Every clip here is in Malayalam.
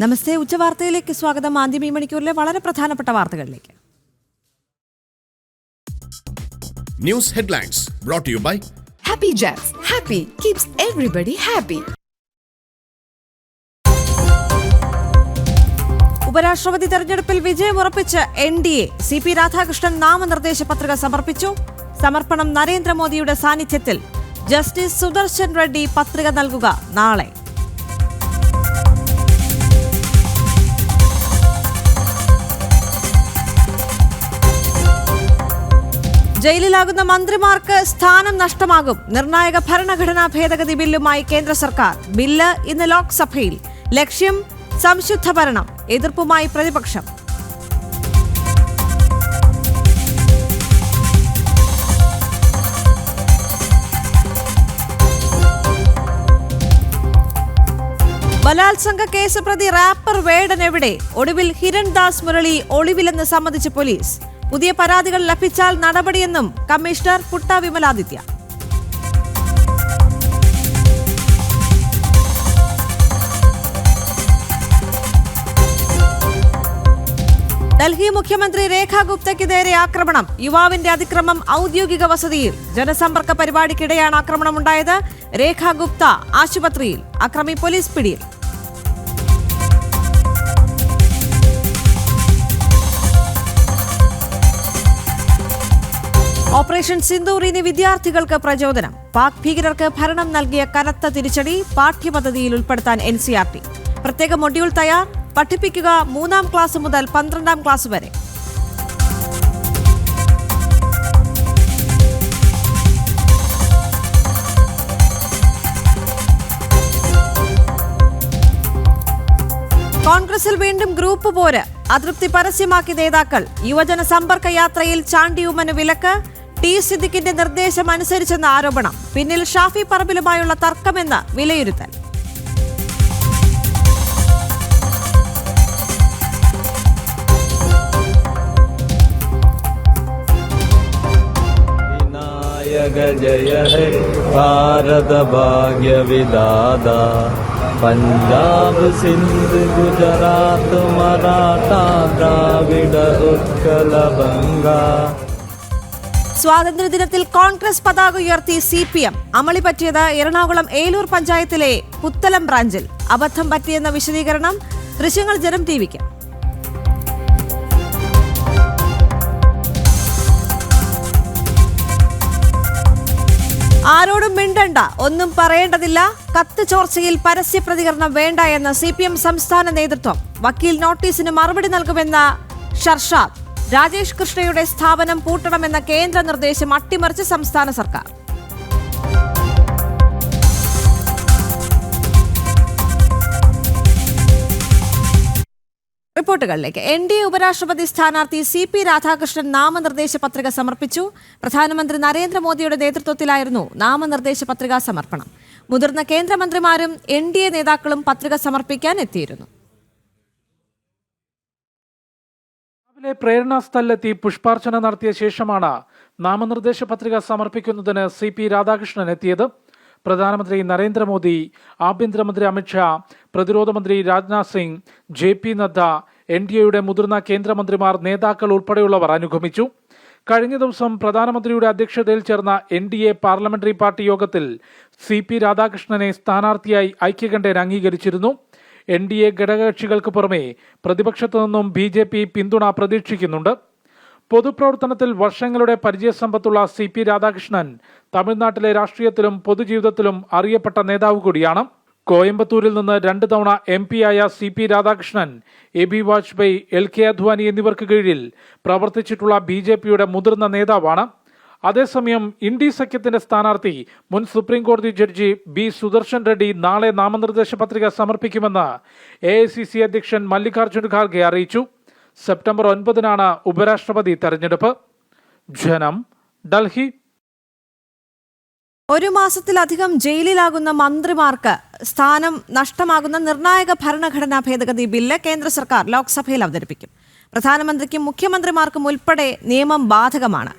നമസ്തേ, ഉച്ചവാർത്തയിലേക്ക് സ്വാഗതം. ആദ്യം ഈ മണിക്കൂറിലെ വളരെ പ്രധാനപ്പെട്ട വാർത്തകളിലേക്ക്. News headlines brought to you by Happy Jazz. Happy keeps everybody happy. ഉപരാഷ്ട്രപതി തെരഞ്ഞെടുപ്പിൽ വിജയമുറപ്പിച്ച് NDA. CP രാധാകൃഷ്ണൻ നാമനിർദ്ദേശ പത്രിക സമർപ്പിച്ചു. സമർപ്പണം നരേന്ദ്രമോദിയുടെ സാന്നിധ്യത്തിൽ. ജസ്റ്റിസ് സുദർശൻ റെഡ്ഡി പത്രിക നൽകുക നാളെ. ജയിലിലാകുന്ന മന്ത്രിമാർക്ക് സ്ഥാനം നഷ്ടമാകും. നിർണായക ഭരണഘടനാ ഭേദഗതി ബില്ലുമായി കേന്ദ്ര സർക്കാർ. ബില്ല് ഇന്ന് ലോക്സഭയിൽ. ലക്ഷ്യം സംശുദ്ധ ഭരണം. എതിർപ്പുമായി പ്രതിപക്ഷം. ബലാത്സംഗ കേസ് പ്രതി റാപ്പർ വേടൻ എവിടെ? ഒടുവിൽ ഹിരൺദാസ് മുരളി ഒളിവിലെന്ന് സമ്മതിച്ച് പോലീസ്. പുതിയ പരാതികൾ ലഭിച്ചാൽ നടപടിയെന്നും കമ്മീഷണർ പുട്ട വിമലാദിത്യ. ഡൽഹി മുഖ്യമന്ത്രി രേഖ ഗുപ്തയ്ക്ക് ആക്രമണം. യുവാവിന്റെ അതിക്രമം ഔദ്യോഗിക വസതിയിൽ. ജനസമ്പർക്ക പരിപാടിക്കിടെയാണ് ആക്രമണമുണ്ടായത്. രേഖ ഗുപ്ത ആശുപത്രിയിൽ. അക്രമി പോലീസ് പിടിയിൽ. ഓപ്പറേഷൻ സിന്ദൂർ ഇനി വിദ്യാർത്ഥികൾക്ക് പ്രചോദനം. പാക് ഭീകരർക്ക് ഭരണം നൽകിയ കനത്ത തിരിച്ചടി. പാഠ്യപദ്ധതിയിൽ ഉൾപ്പെടുത്താൻ NCERT. പ്രത്യേക മൊഡ്യൂൾ തയ്യാർ. പഠിപ്പിക്കുക 3ാം ക്ലാസ് മുതൽ 12ാം ക്ലാസ് വരെ. കോൺഗ്രസിൽ വീണ്ടും ഗ്രൂപ്പ് പോര്. അതൃപ്തി പരസ്യമാക്കി നേതാക്കൾ. യുവജന സമ്പർക്ക യാത്രയിൽ ചാണ്ടിയുമ്മന് വിലക്ക്. T. സിദ്ദിഖിന്റെ നിർദ്ദേശം അനുസരിച്ചെന്ന ആരോപണം. പിന്നിൽ ഷാഫി പറമ്പിലുമായുള്ള തർക്കമെന്ന് വിലയിരുത്തൽ. ജയ ഹേ ഭാരത ഭാഗ്യ വിദാത പഞ്ചാബ് സിന്ധ് ഗുജറാത്ത് മറാഠ ദ്രാവിഡ ഉത്കല ബംഗ. സ്വാതന്ത്ര്യദിനത്തിൽ കോൺഗ്രസ് പതാക ഉയർത്തി CPM. അമളി പറ്റിയത് എറണാകുളം ഏലൂർ പഞ്ചായത്തിലെ പുത്തലം ബ്രാഞ്ചിൽ. അബദ്ധം പറ്റിയെന്ന വിശദീകരണം. ദൃശ്യങ്ങൾ ജനം TVക്ക്. ആരോടും മിണ്ടണ്ട, ഒന്നും പറയേണ്ടതില്ല. കത്ത് ചോർച്ചയിൽ പരസ്യ പ്രതികരണം വേണ്ട എന്ന് CPM സംസ്ഥാന നേതൃത്വം. വക്കീൽ നോട്ടീസിന് മറുപടി നൽകുമെന്ന ഷർഷാദ്. രാജേഷ് കൃഷ്ണയുടെ സ്ഥാപനം പൂട്ടണമെന്ന കേന്ദ്ര നിർദ്ദേശം അട്ടിമറിച്ച് സംസ്ഥാന സർക്കാർ. റിപ്പോർട്ടുകളിലേക്ക്. NDA ഉപരാഷ്ട്രപതി സ്ഥാനാർത്ഥി CP രാധാകൃഷ്ണൻ നാമനിർദ്ദേശ പത്രിക സമർപ്പിച്ചു. പ്രധാനമന്ത്രി നരേന്ദ്രമോദിയുടെ നേതൃത്വത്തിലായിരുന്നു നാമനിർദ്ദേശ പത്രികാ സമർപ്പണം. മുതിർന്ന കേന്ദ്രമന്ത്രിമാരും NDA നേതാക്കളും പത്രിക സമർപ്പിക്കാൻ എത്തിയിരുന്നു. രാവിലെ പ്രേരണാസ്ഥലിലെത്തി പുഷ്പാർച്ചന നടത്തിയ ശേഷമാണ് നാമനിർദ്ദേശ പത്രിക സമർപ്പിക്കുന്നതിന് CP രാധാകൃഷ്ണൻ എത്തിയത്. പ്രധാനമന്ത്രി നരേന്ദ്രമോദി, ആഭ്യന്തരമന്ത്രി അമിത്ഷാ, പ്രതിരോധ മന്ത്രി രാജ്നാഥ് സിംഗ്, JP നദ്ദ, NDAയുടെ മുതിർന്ന കേന്ദ്രമന്ത്രിമാർ, നേതാക്കൾ ഉൾപ്പെടെയുള്ളവർ അനുഗമിച്ചു. കഴിഞ്ഞ ദിവസം പ്രധാനമന്ത്രിയുടെ അധ്യക്ഷതയിൽ ചേർന്ന NDA പാർലമെന്ററി പാർട്ടി യോഗത്തിൽ CP രാധാകൃഷ്ണനെ സ്ഥാനാർത്ഥിയായി ഐക്യകണ്ഠേന അംഗീകരിച്ചിരുന്നു. NDA ഘടകകക്ഷികൾക്ക് പുറമെ പ്രതിപക്ഷത്തു നിന്നും BJP പിന്തുണ പ്രതീക്ഷിക്കുന്നുണ്ട്. പൊതുപ്രവർത്തനത്തിൽ വർഷങ്ങളുടെ പരിചയസമ്പത്തുള്ള CP രാധാകൃഷ്ണൻ തമിഴ്നാട്ടിലെ രാഷ്ട്രീയത്തിലും പൊതുജീവിതത്തിലും അറിയപ്പെട്ട നേതാവ് കൂടിയാണ്. കോയമ്പത്തൂരിൽ നിന്ന് 2 തവണ MP ആയ CP Radhakrishnan AB Vajpayee, LK Advani എന്നിവർക്ക് കീഴിൽ പ്രവർത്തിച്ചിട്ടുള്ള BJPയുടെ മുതിർന്ന നേതാവാണ്. അതേസമയം ഇന്ത്യ സഖ്യത്തിന്റെ സ്ഥാനാർത്ഥി മുൻ സുപ്രീം കോടതി ജഡ്ജി B. സുദർശൻ റെഡ്ഡി നാളെ നാമനിർദ്ദേശ പത്രിക സമർപ്പിക്കുമെന്ന് AICC അധ്യക്ഷൻ മല്ലികാർജ്ജുൻ ഖാർഗെ അറിയിച്ചു. സെപ്റ്റംബർ 9-നാണ് ഉപരാഷ്ട്രപതി തെരഞ്ഞെടുപ്പ്. ജനം, ഡൽഹി. 1 മാസത്തിലധികം ജയിലിലാകുന്ന മന്ത്രിമാർക്ക് സ്ഥാനം നഷ്ടമാകുന്ന നിർണായക ഭരണഘടനാ ഭേദഗതി ബില്ല് കേന്ദ്ര സർക്കാർ ലോക്സഭയിൽ അവതരിപ്പിക്കും. പ്രധാനമന്ത്രിക്കും മുഖ്യമന്ത്രിമാർക്കും ഉൾപ്പെടെ നിയമം ബാധകമാണ്.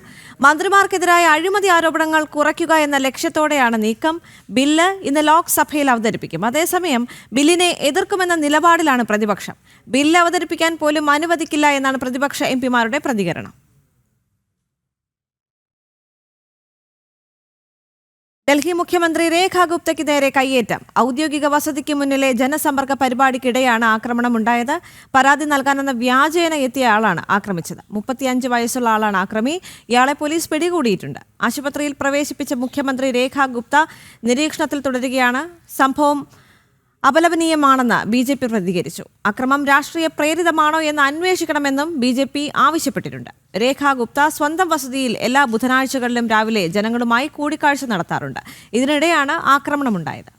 മന്ത്രിമാർക്കെതിരായ അഴിമതി ആരോപണങ്ങൾ കുറയ്ക്കുക എന്ന ലക്ഷ്യത്തോടെയാണ് നീക്കം. ബില്ല് ഇന്ന് ലോക്സഭയിൽ അവതരിപ്പിക്കും. അതേസമയം ബില്ലിനെ എതിർക്കുമെന്ന നിലപാടിലാണ് പ്രതിപക്ഷം. ബില്ല് അവതരിപ്പിക്കാൻ പോലും അനുവദിക്കില്ല എന്നാണ് പ്രതിപക്ഷ എംപിമാരുടെ പ്രതികരണം. ഡൽഹി മുഖ്യമന്ത്രി രേഖ ഗുപ്തയ്ക്ക് നേരെ കയ്യേറ്റം. ഔദ്യോഗിക വസതിക്ക് മുന്നിലെ ജനസമ്പർക്ക പരിപാടിക്കിടെയാണ് ആക്രമണമുണ്ടായത്. പരാതി നൽകാനെന്ന വ്യാജേന എത്തിയ ആളാണ് ആക്രമിച്ചത്. 35 വയസ്സുള്ള ആളാണ് ആക്രമി. ഇയാളെ പോലീസ് പിടികൂടിയിട്ടുണ്ട്. ആശുപത്രിയിൽ പ്രവേശിപ്പിച്ച മുഖ്യമന്ത്രി രേഖ ഗുപ്ത നിരീക്ഷണത്തിൽ തുടരുകയാണ്. സംഭവം അപലപനീയമാണെന്ന് BJP പ്രതികരിച്ചു. അക്രമം രാഷ്ട്രീയ പ്രേരിതമാണോ എന്ന് അന്വേഷിക്കണമെന്നും BJP ആവശ്യപ്പെട്ടിട്ടുണ്ട്. രേഖ ഗുപ്ത സ്വന്തം വസതിയിൽ എല്ലാ ബുധനാഴ്ചകളിലും രാവിലെ ജനങ്ങളുമായി കൂടിക്കാഴ്ച നടത്താറുണ്ട്. ഇതിനിടെയാണ് ആക്രമണമുണ്ടായത്.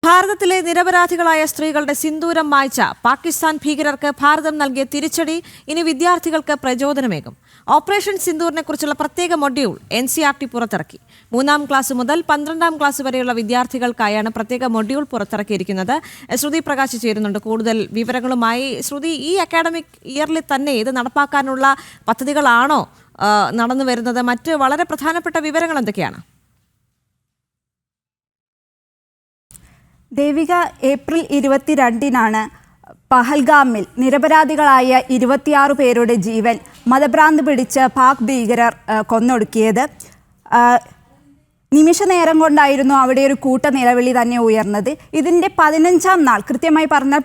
ഭാരതത്തിലെ നിരപരാധികളായ സ്ത്രീകളുടെ സിന്ദൂരം മായ്ച്ച പാകിസ്ഥാൻ ഭീകരർക്ക് ഭാരതം നൽകിയ തിരിച്ചടി ഇനി വിദ്യാർത്ഥികൾക്ക് പ്രചോദനമേകും. ഓപ്പറേഷൻ സിന്ദൂറിനെ കുറിച്ചുള്ള പ്രത്യേക മൊഡ്യൂൾ NCERT പുറത്തിറക്കി. 3ാം ക്ലാസ് മുതൽ 12ാം ക്ലാസ് വരെയുള്ള വിദ്യാർത്ഥികൾക്കായാണ് പ്രത്യേക മൊഡ്യൂൾ പുറത്തിറക്കിയിരിക്കുന്നത്. ശ്രുതി പ്രകാശ് ചേരുന്നുണ്ട് കൂടുതൽ വിവരങ്ങളുമായി. ശ്രുതി, ഈ അക്കാഡമിക് ഇയറിൽ തന്നെ ഇത് നടപ്പാക്കാനുള്ള പദ്ധതികളാണോ നടന്നു വരുന്നത്? മറ്റ് വളരെ പ്രധാനപ്പെട്ട വിവരങ്ങൾ എന്തൊക്കെയാണ്? ദേവിക, ഏപ്രിൽ 22-നാണ് പഹൽഗാമിൽ നിരപരാധികളായ 26 പേരുടെ ജീവൻ മതഭ്രാന്ത് പിടിച്ച് പാക് ഭീകരർ കൊന്നൊടുക്കിയത്. നിമിഷ നേരം കൊണ്ടായിരുന്നു അവിടെ ഒരു കൂട്ട നിലവിളി തന്നെ ഉയർന്നത്. ഇതിൻ്റെ 15ാം നാൾ, കൃത്യമായി പറഞ്ഞാൽ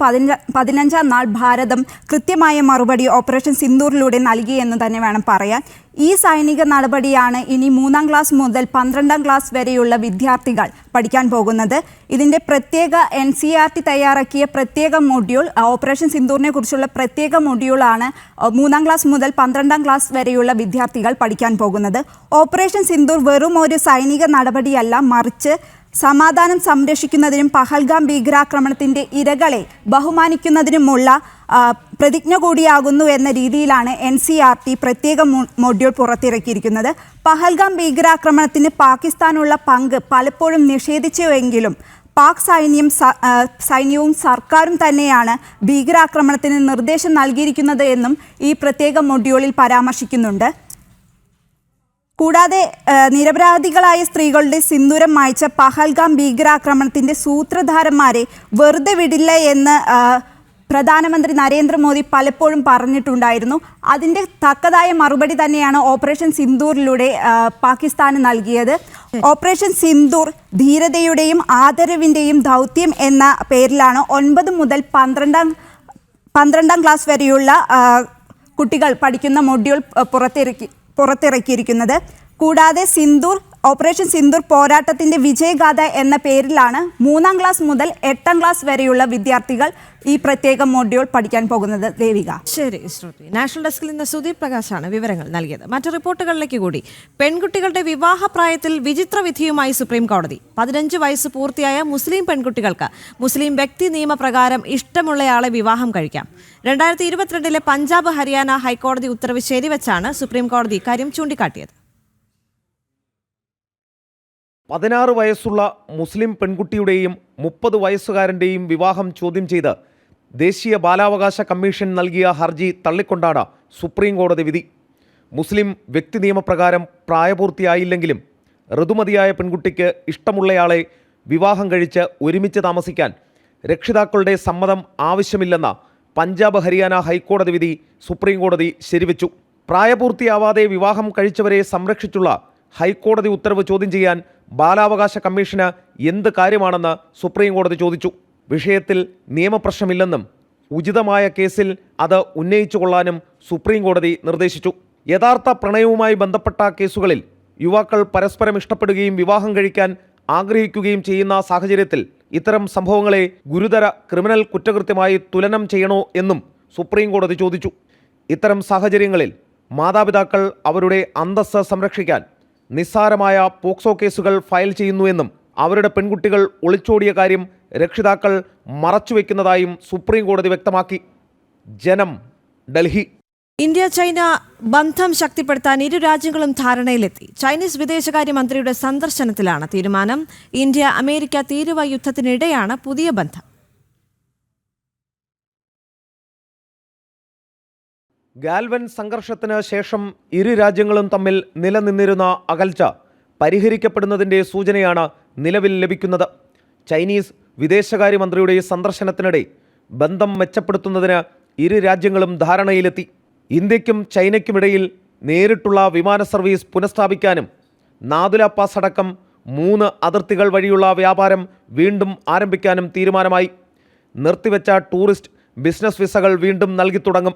15ാം നാൾ ഭാരതം കൃത്യമായ മറുപടി ഓപ്പറേഷൻ സിന്ദൂറിലൂടെ നൽകിയെന്ന് തന്നെ വേണം പറയാൻ. ഈ സൈനിക നടപടിയാണ് ഇനി 3ാം ക്ലാസ് മുതൽ 12ാം ക്ലാസ് വരെയുള്ള വിദ്യാർത്ഥികൾ പഠിക്കാൻ പോകുന്നത്. ഇതിൻ്റെ പ്രത്യേക NCERT തയ്യാറാക്കിയ പ്രത്യേക മൊഡ്യൂൾ, ഓപ്പറേഷൻ സിന്ദൂറിനെ കുറിച്ചുള്ള പ്രത്യേക മൊഡ്യൂളാണ് 3ാം ക്ലാസ് മുതൽ 12ാം ക്ലാസ് വരെയുള്ള വിദ്യാർത്ഥികൾ പഠിക്കാൻ പോകുന്നത്. ഓപ്പറേഷൻ സിന്ദൂർ വെറും ഒരു സൈനിക നടപടിയല്ല, മറിച്ച് സമാധാനം സംരക്ഷിക്കുന്നതിനും പഹൽഗാം ഭീകരാക്രമണത്തിൻ്റെ ഇരകളെ ബഹുമാനിക്കുന്നതിനുമുള്ള പ്രതിജ്ഞ കൂടിയാകുന്നു എന്ന രീതിയിലാണ് NCERT പ്രത്യേക മൊഡ്യൂൾ പുറത്തിറക്കിയിരിക്കുന്നത്. പഹൽഗാം ഭീകരാക്രമണത്തിന് പാകിസ്ഥാനുള്ള പങ്ക് പലപ്പോഴും നിഷേധിച്ചുവെങ്കിലും പാക് സൈന്യവും സർക്കാരും തന്നെയാണ് ഭീകരാക്രമണത്തിന് നിർദ്ദേശം നൽകിയിരിക്കുന്നത് എന്നും ഈ പ്രത്യേക മൊഡ്യൂളിൽ പരാമർശിക്കുന്നുണ്ട്. കൂടാതെ നിരപരാധികളായ സ്ത്രീകളുടെ സിന്ദൂരം മായ്ച്ച പഹൽഗാം ഭീകരാക്രമണത്തിൻ്റെ സൂത്രധാരന്മാരെ വെറുതെ വിടില്ല എന്ന് പ്രധാനമന്ത്രി നരേന്ദ്രമോദി പലപ്പോഴും പറഞ്ഞിട്ടുണ്ടായിരുന്നു. അതിൻ്റെ തക്കതായ മറുപടി തന്നെയാണ് ഓപ്പറേഷൻ സിന്ദൂറിലൂടെ പാകിസ്ഥാന് നൽകിയത്. ഓപ്പറേഷൻ സിന്ദൂർ ധീരതയുടെയും ആദരവിൻ്റെയും ദൗത്യം എന്ന പേരിലാണ് 9 മുതൽ 12ാം ക്ലാസ് വരെയുള്ള കുട്ടികൾ പഠിക്കുന്ന മൊഡ്യൂൾ പുറത്തിറക്കിയിരിക്കുന്നത്. കൂടാതെ ഓപ്പറേഷൻ സിന്ദൂർ പോരാട്ടത്തിൻ്റെ വിജയഗാഥ എന്ന പേരിലാണ് 3ാം ക്ലാസ് മുതൽ 8ാം ക്ലാസ് വരെയുള്ള വിദ്യാർത്ഥികൾ ഈ പ്രത്യേക മൊഡ്യൂൾ പഠിക്കാൻ പോകുന്നത്. ദേവിക, ശരി. നാഷണൽ ഡെസ്കിൽ നിന്ന് സുദീപ് പ്രകാശാണ് വിവരങ്ങൾ നൽകിയത്. മറ്റു റിപ്പോർട്ടുകളിലേക്ക് കൂടി. പെൺകുട്ടികളുടെ വിവാഹപ്രായത്തിൽ വിചിത്ര വിധിയുമായി സുപ്രീം കോടതി. 15 വയസ്സ് പൂർത്തിയായ മുസ്ലിം പെൺകുട്ടികൾക്ക് മുസ്ലിം വ്യക്തി നിയമപ്രകാരം ഇഷ്ടമുള്ളയാളെ വിവാഹം കഴിക്കാം. 2022 പഞ്ചാബ് ഹരിയാന ഹൈക്കോടതി ഉത്തരവ് ശരിവെച്ചാണ് സുപ്രീം കോടതി ഇക്കാര്യം ചൂണ്ടിക്കാട്ടിയത്. 16 വയസ്സുള്ള മുസ്ലിം പെൺകുട്ടിയുടെയും 30 വയസ്സുകാരൻ്റെയും വിവാഹം ചോദ്യം ചെയ്ത് ദേശീയ ബാലാവകാശ കമ്മീഷൻ നൽകിയ ഹർജി തള്ളിക്കൊണ്ടാണ് സുപ്രീം കോടതി വിധി. മുസ്ലിം വ്യക്തി നിയമപ്രകാരം പ്രായപൂർത്തിയായില്ലെങ്കിലും ഋതുമതിയായ പെൺകുട്ടിക്ക് ഇഷ്ടമുള്ളയാളെ വിവാഹം കഴിച്ച് ഒരുമിച്ച് താമസിക്കാൻ രക്ഷിതാക്കളുടെ സമ്മതം ആവശ്യമില്ലെന്ന പഞ്ചാബ് ഹരിയാന ഹൈക്കോടതി വിധി സുപ്രീം കോടതി ശരിവെച്ചു. പ്രായപൂർത്തിയാവാതെ വിവാഹം കഴിച്ചവരെ സംരക്ഷിച്ചുള്ള ഹൈക്കോടതി ഉത്തരവ് ചോദ്യം ചെയ്യാൻ ബാലാവകാശ കമ്മീഷന് എന്ത് കാര്യമാണെന്ന് സുപ്രീം കോടതി ചോദിച്ചു. വിഷയത്തിൽ നിയമപ്രശ്നമില്ലെന്നും ഉചിതമായ കേസിൽ അത് ഉന്നയിച്ചു കൊള്ളാനും സുപ്രീം കോടതി നിർദ്ദേശിച്ചു. യഥാർത്ഥ പ്രണയവുമായി ബന്ധപ്പെട്ട കേസുകളിൽ യുവാക്കൾ പരസ്പരം ഇഷ്ടപ്പെടുകയും വിവാഹം കഴിക്കാൻ ആഗ്രഹിക്കുകയും ചെയ്യുന്ന സാഹചര്യത്തിൽ ഇത്തരം സംഭവങ്ങളെ ഗുരുതര ക്രിമിനൽ കുറ്റകൃത്യമായി തുലനം ചെയ്യണോ എന്നും സുപ്രീം കോടതി ചോദിച്ചു. ഇത്തരം സാഹചര്യങ്ങളിൽ മാതാപിതാക്കൾ അവരുടെ അന്തസ്സ് സംരക്ഷിക്കാൻ നിസ്സാരമായ പോക്സോ കേസുകൾ ഫയൽ ചെയ്യുന്നുവെന്നും അവരുടെ പെൺകുട്ടികൾ ഒളിച്ചോടിയ കാര്യം രക്ഷിതാക്കൾ മറച്ചുവെക്കുന്നതായും സുപ്രീം കോടതി വ്യക്തമാക്കി. ജനം, ഡൽഹി. ഇന്ത്യ ചൈന ബന്ധം ശക്തിപ്പെടുത്താൻ ഇരു രാജ്യങ്ങളും ധാരണയിലെത്തി. ചൈനീസ് വിദേശകാര്യമന്ത്രിയുടെ സന്ദർശനത്തിലാണ് തീരുമാനം. ഇന്ത്യ അമേരിക്ക തീരുവ യുദ്ധത്തിനിടെയാണ് പുതിയ ബന്ധം. ഗാൽവൻ സംഘർഷത്തിന് ശേഷം ഇരു രാജ്യങ്ങളും തമ്മിൽ നിലനിന്നിരുന്ന അകൽച്ച പരിഹരിക്കപ്പെടുന്നതിൻ്റെ സൂചനയാണ് നിലവിൽ ലഭിക്കുന്നത്. ചൈനീസ് വിദേശകാര്യമന്ത്രിയുടെ സന്ദർശനത്തിനിടെ ബന്ധം മെച്ചപ്പെടുത്തുന്നതിന് ഇരു രാജ്യങ്ങളും ധാരണയിലെത്തി. ഇന്ത്യക്കും ചൈനയ്ക്കുമിടയിൽ നേരിട്ടുള്ള വിമാന സർവീസ് പുനഃസ്ഥാപിക്കാനും നാതുല പാസ് അടക്കം 3 അതിർത്തികൾ വഴിയുള്ള വ്യാപാരം വീണ്ടും ആരംഭിക്കാനും തീരുമാനമായി. നിർത്തിവെച്ച ടൂറിസ്റ്റ് ബിസിനസ് വിസകൾ വീണ്ടും നൽകി തുടങ്ങും.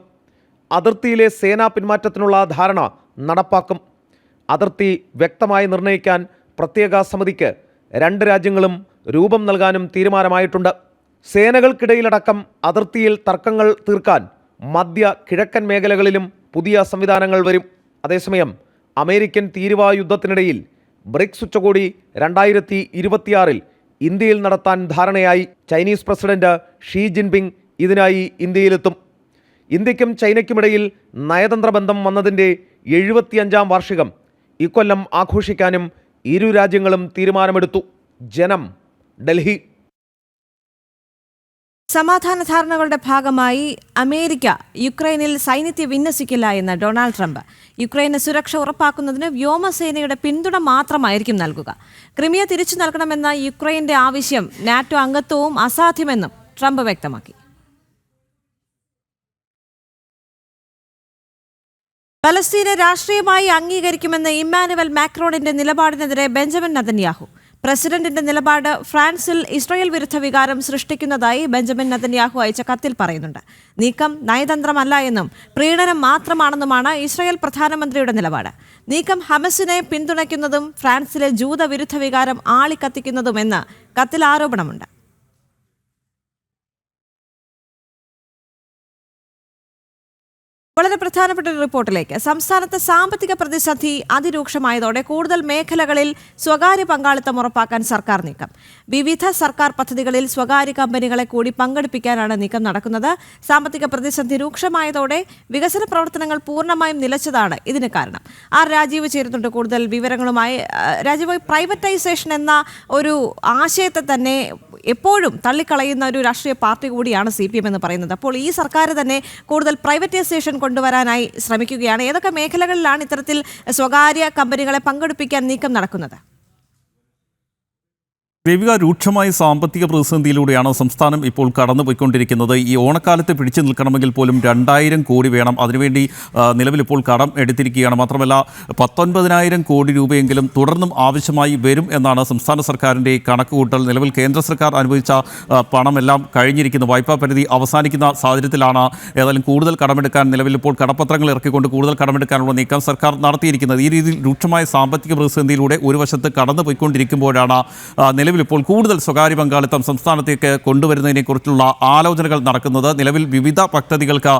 അതിർത്തിയിലെ സേനാ പിന്മാറ്റത്തിനുള്ള ധാരണ നടപ്പാക്കും. അതിർത്തി വ്യക്തമായി നിർണ്ണയിക്കാൻ പ്രത്യേക സമിതിക്ക് 2 രാജ്യങ്ങളും രൂപം നൽകാനും തീരുമാനമായിട്ടുണ്ട്. സേനകൾക്കിടയിലടക്കം അതിർത്തിയിൽ തർക്കങ്ങൾ തീർക്കാൻ മധ്യ കിഴക്കൻ മേഖലകളിലും പുതിയ സംവിധാനങ്ങൾ വരും. അതേസമയം അമേരിക്കൻ തീരുവ യുദ്ധത്തിനിടയിൽ ബ്രിക്സ് ഉച്ചകോടി 2026 ഇന്ത്യയിൽ നടത്താൻ ധാരണയായി. ചൈനീസ് പ്രസിഡന്റ് ഷീ ജിൻപിങ് ഇതിനായി ഇന്ത്യയിലെത്തും. ഇന്ത്യക്കും ചൈനയ്ക്കുമിടയിൽ നയതന്ത്ര ബന്ധം വന്നതിൻ്റെ 75ാം വാർഷികം ഇക്കൊല്ലം ആഘോഷിക്കാനും ഇരു രാജ്യങ്ങളും തീരുമാനമെടുത്തു. ജനം, ഡൽഹി. സമാധാന ധാരണകളുടെ ഭാഗമായി അമേരിക്ക യുക്രൈനിൽ സൈന്യത്തെ വിന്യസിക്കില്ല എന്ന് ഡൊണാൾഡ് ട്രംപ്. യുക്രൈന് സുരക്ഷ ഉറപ്പാക്കുന്നതിന് വ്യോമസേനയുടെ പിന്തുണ മാത്രമായിരിക്കും നൽകുക. ക്രിമിയ തിരിച്ചു നൽകണമെന്ന യുക്രൈന്റെ ആവശ്യം നാറ്റോ അംഗത്വവും അസാധ്യമെന്നും ട്രംപ് വ്യക്തമാക്കി. പലസ്തീനെ രാഷ്ട്രീയമായി അംഗീകരിക്കുമെന്ന് ഇമ്മാനുവൽ മാക്രോണിന്റെ നിലപാടിനെതിരെ ബെഞ്ചമിൻ നെതന്യാഹു. പ്രസിഡന്റിന്റെ നിലപാട് ഫ്രാൻസിൽ ഇസ്രായേൽ വിരുദ്ധ വികാരം സൃഷ്ടിക്കുന്നതായി ബെഞ്ചമിൻ നെതന്യാഹു അയച്ച കത്തിൽ പറയുന്നുണ്ട്. നീക്കം നയതന്ത്രമല്ല എന്നും പ്രീണനം മാത്രമാണെന്നുമാണ് ഇസ്രായേൽ പ്രധാനമന്ത്രിയുടെ നിലപാട്. നീക്കം ഹമസിനെ പിന്തുണയ്ക്കുന്നതും ഫ്രാൻസിലെ ജൂത വിരുദ്ധ വികാരം ആളിക്കത്തിക്കുന്നതുമെന്ന് കത്തിൽ ആരോപണമുണ്ട്. വളരെ പ്രധാനപ്പെട്ട ഒരു റിപ്പോർട്ടിലേക്ക്. സംസ്ഥാനത്ത് സാമ്പത്തിക പ്രതിസന്ധി അതിരൂക്ഷമായതോടെ കൂടുതൽ മേഖലകളിൽ സ്വകാര്യ പങ്കാളിത്തം ഉറപ്പാക്കാൻ സർക്കാർ നീക്കം. വിവിധ സർക്കാർ പദ്ധതികളിൽ സ്വകാര്യ കമ്പനികളെ കൂടി പങ്കെടുപ്പിക്കാനാണ് നീക്കം നടക്കുന്നത്. സാമ്പത്തിക പ്രതിസന്ധി രൂക്ഷമായതോടെ വികസന പ്രവർത്തനങ്ങൾ പൂർണ്ണമായും നിലച്ചതാണ് ഇതിന് കാരണം. രാജീവ് ചേരുന്നുണ്ട് കൂടുതൽ വിവരങ്ങളുമായി. രാജീവ്, പ്രൈവറ്റൈസേഷൻ എന്ന ഒരു ആശയത്തെ തന്നെ എപ്പോഴും തള്ളിക്കളയുന്ന ഒരു രാഷ്ട്രീയ പാർട്ടി കൂടിയാണ് CPM എന്ന് പറയുന്നത്. അപ്പോൾ ഈ സർക്കാർ തന്നെ കൂടുതൽ പ്രൈവറ്റൈസേഷൻ കൊണ്ടുവരാനായി ശ്രമിക്കുകയാണ്. ഏതൊക്കെ മേഖലകളിലാണ് ഇത്തരത്തിൽ സ്വകാര്യ കമ്പനികളെ പങ്കെടുപ്പിക്കാൻ നീക്കം നടക്കുന്നത്? ദേവിക, രൂക്ഷമായ സാമ്പത്തിക പ്രതിസന്ധിയിലൂടെയാണ് സംസ്ഥാനം ഇപ്പോൾ കടന്നുപോയിക്കൊണ്ടിരിക്കുന്നത്. ഈ ഓണക്കാലത്ത് പിടിച്ചു നിൽക്കണമെങ്കിൽ പോലും 2000 കോടി വേണം. അതിനുവേണ്ടി നിലവിലിപ്പോൾ കടം എടുത്തിരിക്കുകയാണ്. മാത്രമല്ല 19,000 കോടി രൂപയെങ്കിലും തുടർന്നും ആവശ്യമായി വരും എന്നാണ് സംസ്ഥാന സർക്കാരിൻ്റെ കണക്കുകൂട്ടൽ. നിലവിൽ കേന്ദ്ര സർക്കാർ അനുവദിച്ച പണമെല്ലാം കഴിഞ്ഞിരിക്കുന്നു. വായ്പാ പരിധി അവസാനിക്കുന്ന സാഹചര്യത്തിലാണ് ഏതായാലും കൂടുതൽ കടമെടുക്കാൻ നിലവിലിപ്പോൾ കടപ്പത്രങ്ങൾ ഇറക്കിക്കൊണ്ട് കൂടുതൽ കടമെടുക്കാനുള്ള നീക്കം സർക്കാർ നടത്തിയിരിക്കുന്നത്. ഈ രീതിയിൽ രൂക്ഷമായ സാമ്പത്തിക പ്രതിസന്ധിയിലൂടെ ഒരു വശത്ത് കടന്നുപോയിക്കൊണ്ടിരിക്കുമ്പോഴാണ് നിലവിൽ ഇപ്പോൾ കൂടുതൽ സ്വകാര്യ പങ്കാളിത്തം സംസ്ഥാനത്തേക്ക് കൊണ്ടുവരുന്നതിനെക്കുറിച്ചുള്ള ആലോചനകൾ നടക്കുന്നത്. നിലവിൽ വിവിധ പദ്ധതികൾക്ക്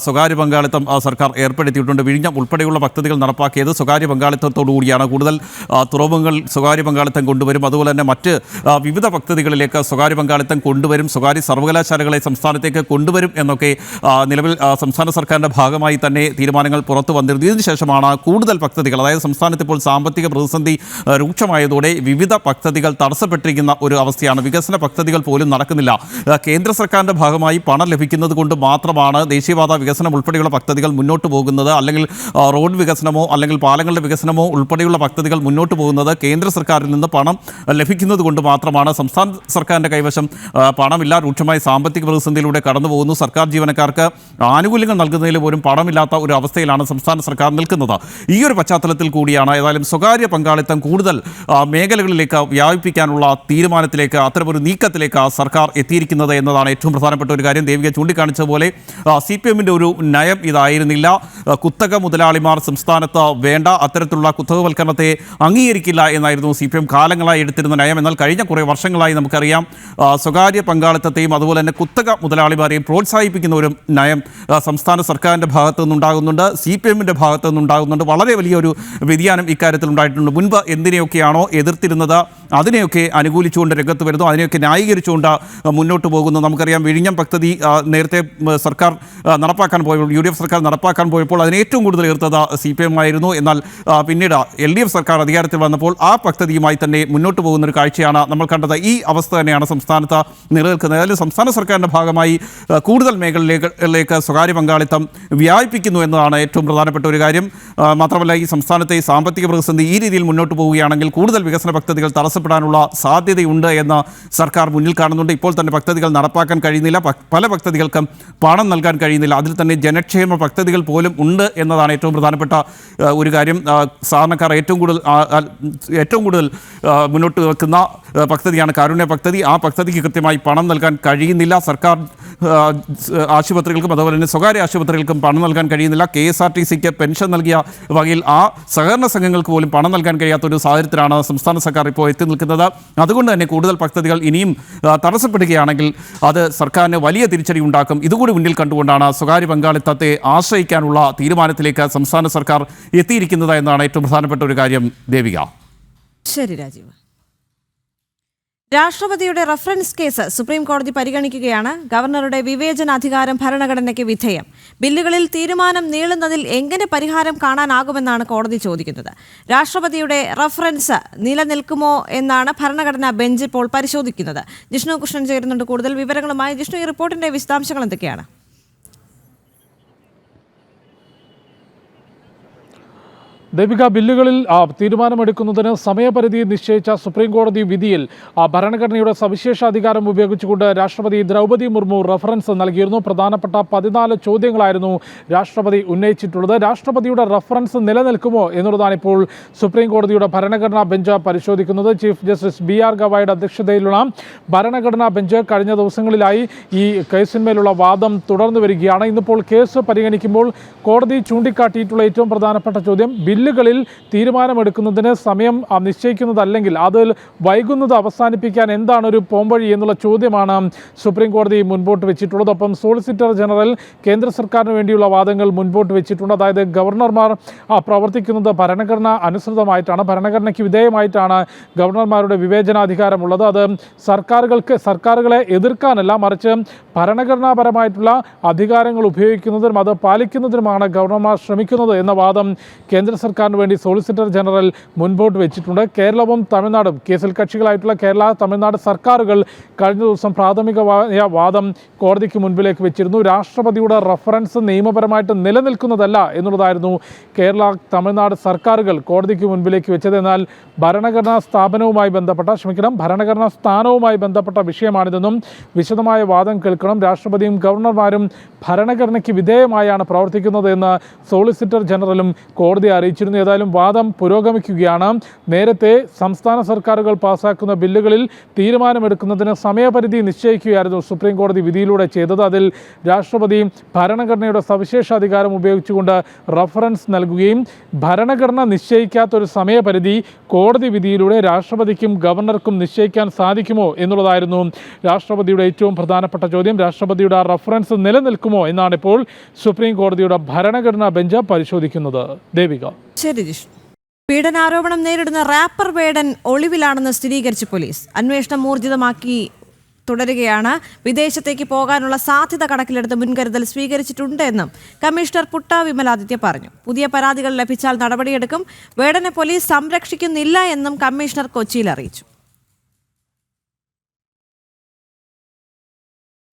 സ്വകാര്യ പങ്കാളിത്തം സർക്കാർ ഏർപ്പെടുത്തിയിട്ടുണ്ട്. വിഴിഞ്ഞം ഉൾപ്പെടെയുള്ള പദ്ധതികൾ നടപ്പാക്കിയത് സ്വകാര്യ പങ്കാളിത്തത്തോടുകൂടിയാണ്. കൂടുതൽ തുറമുഖങ്ങൾ സ്വകാര്യ പങ്കാളിത്തം കൊണ്ടുവരും. അതുപോലെ തന്നെ മറ്റ് വിവിധ പദ്ധതികളിലേക്ക് സ്വകാര്യ പങ്കാളിത്തം കൊണ്ടുവരും. സ്വകാര്യ സർവകലാശാലകളെ സംസ്ഥാനത്തേക്ക് കൊണ്ടുവരും എന്നൊക്കെ നിലവിൽ സംസ്ഥാന സർക്കാരിൻ്റെ ഭാഗമായി തന്നെ തീരുമാനങ്ങൾ പുറത്തു വന്നിരുന്നു. ഇതിനുശേഷമാണ് കൂടുതൽ പദ്ധതികൾ, അതായത് സംസ്ഥാനത്ത് ഇപ്പോൾ സാമ്പത്തിക പ്രതിസന്ധി രൂക്ഷമായതോടെ വിവിധ പദ്ധതികൾ തടസ്സപ്പെട്ടിരിക്കുന്ന ഒരു അവസ്ഥയാണ്. വികസന പദ്ധതികൾ പോലും നടക്കുന്നില്ല. കേന്ദ്ര സർക്കാരിൻ്റെ ഭാഗമായി പണം ലഭിക്കുന്നത് കൊണ്ട് മാത്രമാണ് ദേശീയപാത വികസനം ഉൾപ്പെടെയുള്ള പദ്ധതികൾ മുന്നോട്ട് പോകുന്നത്. അല്ലെങ്കിൽ റോഡ് വികസനമോ അല്ലെങ്കിൽ പാലങ്ങളുടെ വികസനമോ ഉൾപ്പെടെയുള്ള പദ്ധതികൾ മുന്നോട്ട് പോകുന്നത് കേന്ദ്ര സർക്കാരിൽ നിന്ന് പണം ലഭിക്കുന്നത് കൊണ്ട് മാത്രമാണ്. സംസ്ഥാന സർക്കാരിൻ്റെ കൈവശം പണമില്ല. രൂക്ഷമായ സാമ്പത്തിക പ്രതിസന്ധിയിലൂടെ കടന്നു പോകുന്നു. സർക്കാർ ജീവനക്കാർക്ക് ആനുകൂല്യങ്ങൾ നൽകുന്നതിൽ പോലും പണമില്ലാത്ത ഒരു അവസ്ഥയിലാണ് സംസ്ഥാന സർക്കാർ നിൽക്കുന്നത്. ഈ ഒരു പശ്ചാത്തലത്തിൽ കൂടിയാണ് ഏതായാലും സ്വകാര്യ പങ്കാളിത്തം കൂടുതൽ മേഖലകളിലേക്ക് വ്യാപിപ്പിക്കാനുള്ള തീരുമാനത്തിലേക്ക്, അത്തരമൊരു നീക്കത്തിലേക്ക് സർക്കാർ എത്തിയിരിക്കുന്നത് എന്നതാണ് ഏറ്റവും പ്രധാനപ്പെട്ട ഒരു കാര്യം. ദേവിക ചൂണ്ടിക്കാണിച്ചതുപോലെ CPMൻ്റെ ഒരു നയം ഇതായിരുന്നില്ല. കുത്തക മുതലാളിമാർ സംസ്ഥാനത്ത് വേണ്ട, അത്തരത്തിലുള്ള കുത്തകവൽക്കരണത്തെ അംഗീകരിക്കില്ല എന്നായിരുന്നു CPM കാലങ്ങളായി എടുത്തിരുന്ന നയം. എന്നാൽ കഴിഞ്ഞ കുറേ വർഷങ്ങളായി നമുക്കറിയാം സ്വകാര്യ പങ്കാളിത്തത്തെയും അതുപോലെ തന്നെ കുത്തക മുതലാളിമാരെയും പ്രോത്സാഹിപ്പിക്കുന്ന ഒരു നയം സംസ്ഥാന സർക്കാരിൻ്റെ ഭാഗത്തു നിന്നുണ്ടാകുന്നുണ്ട്, CPMൻ്റെ ഭാഗത്തു നിന്നുണ്ടാകുന്നുണ്ട്. വളരെ വലിയൊരു വ്യതിയാനം ഇക്കാര്യത്തിൽ ഉണ്ടായിട്ടുണ്ട്. മുൻപ് എന്തിനെയൊക്കെയാണോ എതിർത്തിരുന്നത് അതിനെയൊക്കെ അനുകൂലിച്ചുകൊണ്ട് രംഗത്ത് വരുന്നു, അതിനെയൊക്കെ ന്യായീകരിച്ചുകൊണ്ട് മുന്നോട്ട് പോകുന്നു. നമുക്കറിയാം വിഴിഞ്ഞം പദ്ധതി നേരത്തെ സർക്കാർ നടപ്പാക്കാൻ പോയപ്പോൾ, UDF സർക്കാർ നടപ്പാക്കാൻ പോയപ്പോൾ അതിന് ഏറ്റവും കൂടുതൽ എതിർത്തത് CPM ആയിരുന്നു. എന്നാൽ പിന്നീട് LDF സർക്കാർ അധികാരത്തിൽ വന്നപ്പോൾ ആ പദ്ധതിയുമായി തന്നെ മുന്നോട്ട് പോകുന്ന ഒരു കാഴ്ചയാണ് നമ്മൾ കണ്ടത്. ഈ അവസ്ഥ തന്നെയാണ് സംസ്ഥാനത്ത് നിലനിൽക്കുന്നത്. അതായത് സംസ്ഥാന സർക്കാരിൻ്റെ ഭാഗമായി കൂടുതൽ മേഖലകളിലേക്ക് സ്വകാര്യ പങ്കാളിത്തം വ്യാപിപ്പിക്കുന്നു എന്നതാണ് ഏറ്റവും പ്രധാനപ്പെട്ട ഒരു കാര്യം. മാത്രമല്ല ഈ സംസ്ഥാനത്തെ സാമ്പത്തിക പ്രതിസന്ധി ഈ രീതിയിൽ മുന്നോട്ട് പോവുകയാണെങ്കിൽ കൂടുതൽ വികസന പദ്ധതികൾ തടസ്സപ്പെടാനുള്ള സാധ്യതയുണ്ട് എന്ന് സർക്കാർ മുന്നിൽ കാണുന്നുണ്ട്. ഇപ്പോൾ തന്നെ പദ്ധതികൾ നടപ്പാക്കാൻ കഴിയുന്നില്ല, പല പദ്ധതികൾക്കും പണം നൽകാൻ കഴിയുന്നില്ല. അതിൽ തന്നെ ജനക്ഷേമ പദ്ധതികൾ പോലും ഉണ്ട് എന്നതാണ് ഏറ്റവും പ്രധാനപ്പെട്ട ഒരു കാര്യം. സാധാരണക്കാർ ഏറ്റവും കൂടുതൽ മുന്നോട്ട് വെക്കുന്ന പദ്ധതിയാണ് കാരുണ്യ പദ്ധതി. ആ പദ്ധതിക്ക് കൃത്യമായി പണം നൽകാൻ കഴിയുന്നില്ല. സർക്കാർ ആശുപത്രികൾക്കും അതുപോലെ തന്നെ സ്വകാര്യ ആശുപത്രികൾക്കും പണം നൽകാൻ കഴിയുന്നില്ല. KSRTCക്ക് പെൻഷൻ നൽകിയ വകയിൽ ആ സഹകരണ സംഘങ്ങൾക്ക് പോലും പണം നൽകാൻ കഴിയാത്തൊരു സാഹചര്യത്തിലാണ് സംസ്ഥാന സർക്കാർ ഇപ്പോൾ എത്തി നിൽക്കുന്നത്. അതുകൊണ്ട് തന്നെ കൂടുതൽ പദ്ധതികൾ ഇനിയും തടസ്സപ്പെടുകയാണെങ്കിൽ അത് സർക്കാരിന് വലിയ തിരിച്ചടി ഉണ്ടാക്കും. ഇതുകൂടി മുന്നിൽ കണ്ടുകൊണ്ടാണ് സ്വകാര്യ പങ്കാളിത്തത്തെ ആശ്രയിക്കാനുള്ള തീരുമാനത്തിലേക്ക് സംസ്ഥാന സർക്കാർ എത്തിയിരിക്കുന്നത് എന്നാണ് ഏറ്റവും പ്രധാനപ്പെട്ട ഒരു കാര്യം. ദേവിക. ശരി രാജീവ്. രാഷ്ട്രപതിയുടെ റഫറൻസ് കേസ് സുപ്രീം കോടതി പരിഗണിക്കുകയാണ്. ഗവർണറുടെ വിവേചനാധികാരം ഭരണഘടനയ്ക്ക് വിധേയം. ബില്ലുകളിൽ തീരുമാനം നീളുന്നതിൽ എങ്ങനെ പരിഹാരം കാണാനാകുമെന്നാണ് കോടതി ചോദിക്കുന്നത്. രാഷ്ട്രപതിയുടെ റഫറൻസ് നിലനിൽക്കുമോ എന്നാണ് ഭരണഘടനാ ബെഞ്ച് ഇപ്പോൾ പരിശോധിക്കുന്നത്. ജിഷ്ണു കൃഷ്ണൻ ചേരുന്നുണ്ട് കൂടുതൽ വിവരങ്ങളുമായി. ജിഷ്ണു, ഈ റിപ്പോർട്ടിന്റെ വിശദാംശങ്ങൾ എന്തൊക്കെയാണ്? ദേവിക, ബില്ലുകളിൽ തീരുമാനമെടുക്കുന്നതിന് സമയപരിധി നിശ്ചയിച്ച സുപ്രീം കോടതി വിധിയിൽ ഭരണഘടനയുടെ സവിശേഷ അധികാരം ഉപയോഗിച്ചുകൊണ്ട് രാഷ്ട്രപതി ദ്രൗപദി മുർമു റഫറൻസ് നൽകിയിരുന്നു. പ്രധാനപ്പെട്ട 14 ചോദ്യങ്ങളായിരുന്നു രാഷ്ട്രപതി ഉന്നയിച്ചിട്ടുള്ളത്. രാഷ്ട്രപതിയുടെ റഫറൻസ് നിലനിൽക്കുമോ എന്നുള്ളതാണ് ഇപ്പോൾ സുപ്രീം കോടതിയുടെ ഭരണഘടനാ ബെഞ്ച് പരിശോധിക്കുന്നത്. ചീഫ് ജസ്റ്റിസ് BR ഗവായിയുടെ അധ്യക്ഷതയിലുള്ള ഭരണഘടനാ ബെഞ്ച് കഴിഞ്ഞ ദിവസങ്ങളിലായി ഈ കേസിന്മേലുള്ള വാദം തുടർന്നു വരികയാണ്. ഇന്നിപ്പോൾ കേസ് പരിഗണിക്കുമ്പോൾ കോടതി ചൂണ്ടിക്കാട്ടിയിട്ടുള്ള ഏറ്റവും പ്രധാനപ്പെട്ട ചോദ്യം, ബില്ലുകളിൽ തീരുമാനമെടുക്കുന്നതിന് സമയം നിശ്ചയിക്കുന്നതല്ലെങ്കിൽ അതിൽ വൈകുന്നത് അവസാനിപ്പിക്കാൻ എന്താണ് ഒരു പോംവഴി എന്നുള്ള ചോദ്യമാണ് സുപ്രീം കോടതി മുൻപോട്ട് വെച്ചിട്ടുള്ളത്. ഒപ്പം സോളിസിറ്റർ ജനറൽ കേന്ദ്ര സർക്കാരിന് വേണ്ടിയുള്ള വാദങ്ങൾ മുൻപോട്ട് വെച്ചിട്ടുണ്ട്. അതായത് ഗവർണർമാർ പ്രവർത്തിക്കുന്നത് ഭരണഘടന അനുസൃതമായിട്ടാണ്, ഭരണഘടനയ്ക്ക് വിധേയമായിട്ടാണ് ഗവർണർമാരുടെ വിവേചനാധികാരമുള്ളത്. അത് സർക്കാരുകളെ എതിർക്കാനല്ല, മറിച്ച് ഭരണഘടനാപരമായിട്ടുള്ള അധികാരങ്ങൾ ഉപയോഗിക്കുന്നതിനും അത് പാലിക്കുന്നതിനുമാണ് ഗവർണർമാർ ശ്രമിക്കുന്നത് എന്ന വാദം കേന്ദ്ര സർക്കാരിന് വേണ്ടി സോളിസിറ്റർ ജനറൽ മുൻപോട്ട് വെച്ചിട്ടുണ്ട്. കേരളവും തമിഴ്നാടും കേസിൽ കക്ഷികളായിട്ടുള്ള കേരള തമിഴ്നാട് സർക്കാരുകൾ കഴിഞ്ഞ ദിവസം പ്രാഥമികമായ വാദം കോടതിക്ക് മുൻപിലേക്ക് വെച്ചിരുന്നു. രാഷ്ട്രപതിയുടെ റഫറൻസ് നിയമപരമായിട്ട് നിലനിൽക്കുന്നതല്ല എന്നുള്ളതായിരുന്നു കേരള തമിഴ്നാട് സർക്കാരുകൾ കോടതിക്ക് മുൻപിലേക്ക് വെച്ചത്. എന്നാൽ ഭരണഘടനാ സ്ഥാനവുമായി ബന്ധപ്പെട്ട വിഷയമാണിതെന്നും വിശദമായ വാദം കേൾക്കണം, രാഷ്ട്രപതിയും ഗവർണർമാരും ഭരണഘടനയ്ക്ക് വിധേയമായാണ് പ്രവർത്തിക്കുന്നത് എന്ന് സോളിസിറ്റർ ജനറലും കോടതി അറിയിച്ചിരുന്നു. ഏതായാലും വാദം പുരോഗമിക്കുകയാണ്. നേരത്തെ സംസ്ഥാന സർക്കാരുകൾ പാസാക്കുന്ന ബില്ലുകളിൽ തീരുമാനമെടുക്കുന്നതിന് സമയപരിധി നിശ്ചയിക്കുകയായിരുന്നു സുപ്രീം കോടതി വിധിയിലൂടെ ചെയ്തത്. അതിൽ രാഷ്ട്രപതി ഭരണഘടനയുടെ സവിശേഷാധികാരം ഉപയോഗിച്ചുകൊണ്ട് റഫറൻസ് നൽകുകയും ഭരണഘടന നിശ്ചയിക്കാത്തൊരു സമയപരിധി കോടതി വിധിയിലൂടെ രാഷ്ട്രപതിക്കും ഗവർണർക്കും നിശ്ചയിക്കാൻ സാധിക്കുമോ എന്നുള്ളതായിരുന്നു രാഷ്ട്രപതിയുടെ ഏറ്റവും പ്രധാനപ്പെട്ട ചോദ്യം. രാഷ്ട്രപതിയുടെ റഫറൻസ് നിലനിൽക്കുമോ എന്നാണ് ഇപ്പോൾ സുപ്രീം കോടതിയുടെ ഭരണഘടനാ ബെഞ്ച് പരിശോധിക്കുന്നത്. ദേവിക. ശരി ജിഷ്ണു. പീഡനാരോപണം നേരിടുന്ന റാപ്പർ വേടൻ ഒളിവിലാണെന്ന് സ്ഥിരീകരിച്ച് പോലീസ്. അന്വേഷണം ഊർജിതമാക്കി തുടരുകയാണ്. വിദേശത്തേക്ക് പോകാനുള്ള സാധ്യത കണക്കിലെടുത്ത് മുൻകരുതൽ സ്വീകരിച്ചിട്ടുണ്ട് എന്നും കമ്മീഷണർ പുട്ട വിമലാദിത്യ പറഞ്ഞു. പുതിയ പരാതികൾ ലഭിച്ചാൽ നടപടിയെടുക്കും. വേടനെ പോലീസ് സംരക്ഷിക്കുന്നില്ല എന്നും കമ്മീഷണർ കൊച്ചിയിൽ അറിയിച്ചു.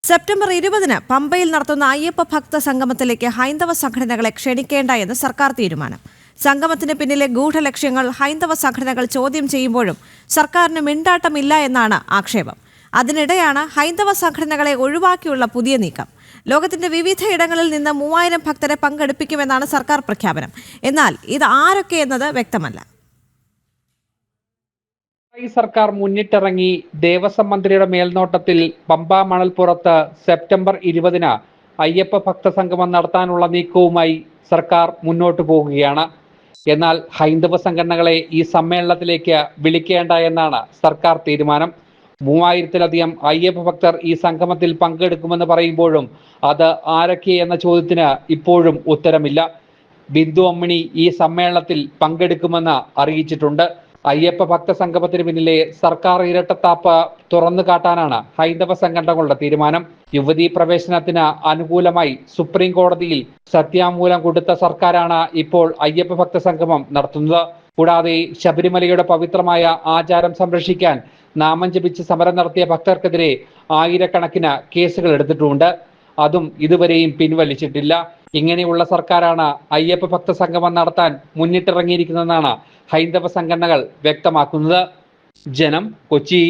സെപ്റ്റംബർ 20 പമ്പയിൽ നടത്തുന്ന അയ്യപ്പ ഭക്ത സംഗമത്തിലേക്ക് ഹൈന്ദവ സംഘടനകളെ ക്ഷണിക്കേണ്ട എന്ന് സർക്കാർ തീരുമാനം. സംഗമത്തിന് പിന്നിലെ ഗൂഢലക്ഷ്യങ്ങൾ ഹൈന്ദവ സംഘടനകൾ ചോദ്യം ചെയ്യുമ്പോഴും സർക്കാരിന് മിണ്ടാട്ടമില്ല എന്നാണ് ആക്ഷേപം. അതിനിടെയാണ് ഹൈന്ദവ സംഘടനകളെ ഒഴിവാക്കിയുള്ള പുതിയ നീക്കം. ലോകത്തിന്റെ വിവിധ ഇടങ്ങളിൽ നിന്ന് 3000 ഭക്തരെ പങ്കെടുപ്പിക്കുമെന്നാണ് സർക്കാർ പ്രഖ്യാപനം. എന്നാൽ ഇത് ആരൊക്കെ എന്നത് വ്യക്തമല്ല. സർക്കാർ മുന്നിട്ടിറങ്ങി ദേവസ്വം മന്ത്രിയുടെ മേൽനോട്ടത്തിൽ പമ്പ മണൽപ്പുറത്ത് സെപ്റ്റംബർ 20 അയ്യപ്പ ഭക്ത സംഗമം നടത്താനുള്ള നീക്കവുമായി സർക്കാർ മുന്നോട്ടു പോകുകയാണ്. എന്നാൽ ഹൈന്ദവ സംഘടനകളെ ഈ സമ്മേളനത്തിലേക്ക് വിളിക്കേണ്ട എന്നാണ് സർക്കാർ തീരുമാനം. 3000-ലധികം അയ്യപ്പ ഭക്തർ ഈ സംഗമത്തിൽ പങ്കെടുക്കുമെന്ന് പറയുമ്പോഴും അത് ആരൊക്കെ എന്ന ചോദ്യത്തിന് ഇപ്പോഴും ഉത്തരമില്ല. ബിന്ദു അമ്മിണി ഈ സമ്മേളനത്തിൽ പങ്കെടുക്കുമെന്ന് അറിയിച്ചിട്ടുണ്ട്. അയ്യപ്പ ഭക്ത സംഗമത്തിന് പിന്നിലെ സർക്കാർ ഇരട്ടത്താപ്പ് തുറന്നു കാട്ടാനാണ് ഹൈന്ദവ സംഘടനകളുടെ തീരുമാനം. യുവതീ പ്രവേശനത്തിന് അനുകൂലമായി സുപ്രീം കോടതിയിൽ സത്യാമൂലം കൊടുത്ത സർക്കാരാണ് ഇപ്പോൾ അയ്യപ്പ ഭക്ത സംഗമം നടത്തുന്നത്. കൂടാതെ ശബരിമലയുടെ പവിത്രമായ ആചാരം സംരക്ഷിക്കാൻ നാമം ജപിച്ച് സമരം നടത്തിയ ഭക്തർക്കെതിരെ ആയിരക്കണക്കിന് കേസുകൾ എടുത്തിട്ടുമുണ്ട്. അതും ഇതുവരെയും പിൻവലിച്ചിട്ടില്ല. ഇങ്ങനെയുള്ള സർക്കാരാണ് അയ്യപ്പ ഭക്ത സംഗമം നടത്താൻ മുന്നിട്ടിറങ്ങിയിരിക്കുന്നതെന്നാണ് ഹൈന്ദവ സംഘടനകൾ വ്യക്തമാക്കുന്നത്. ജനം, കൊച്ചി.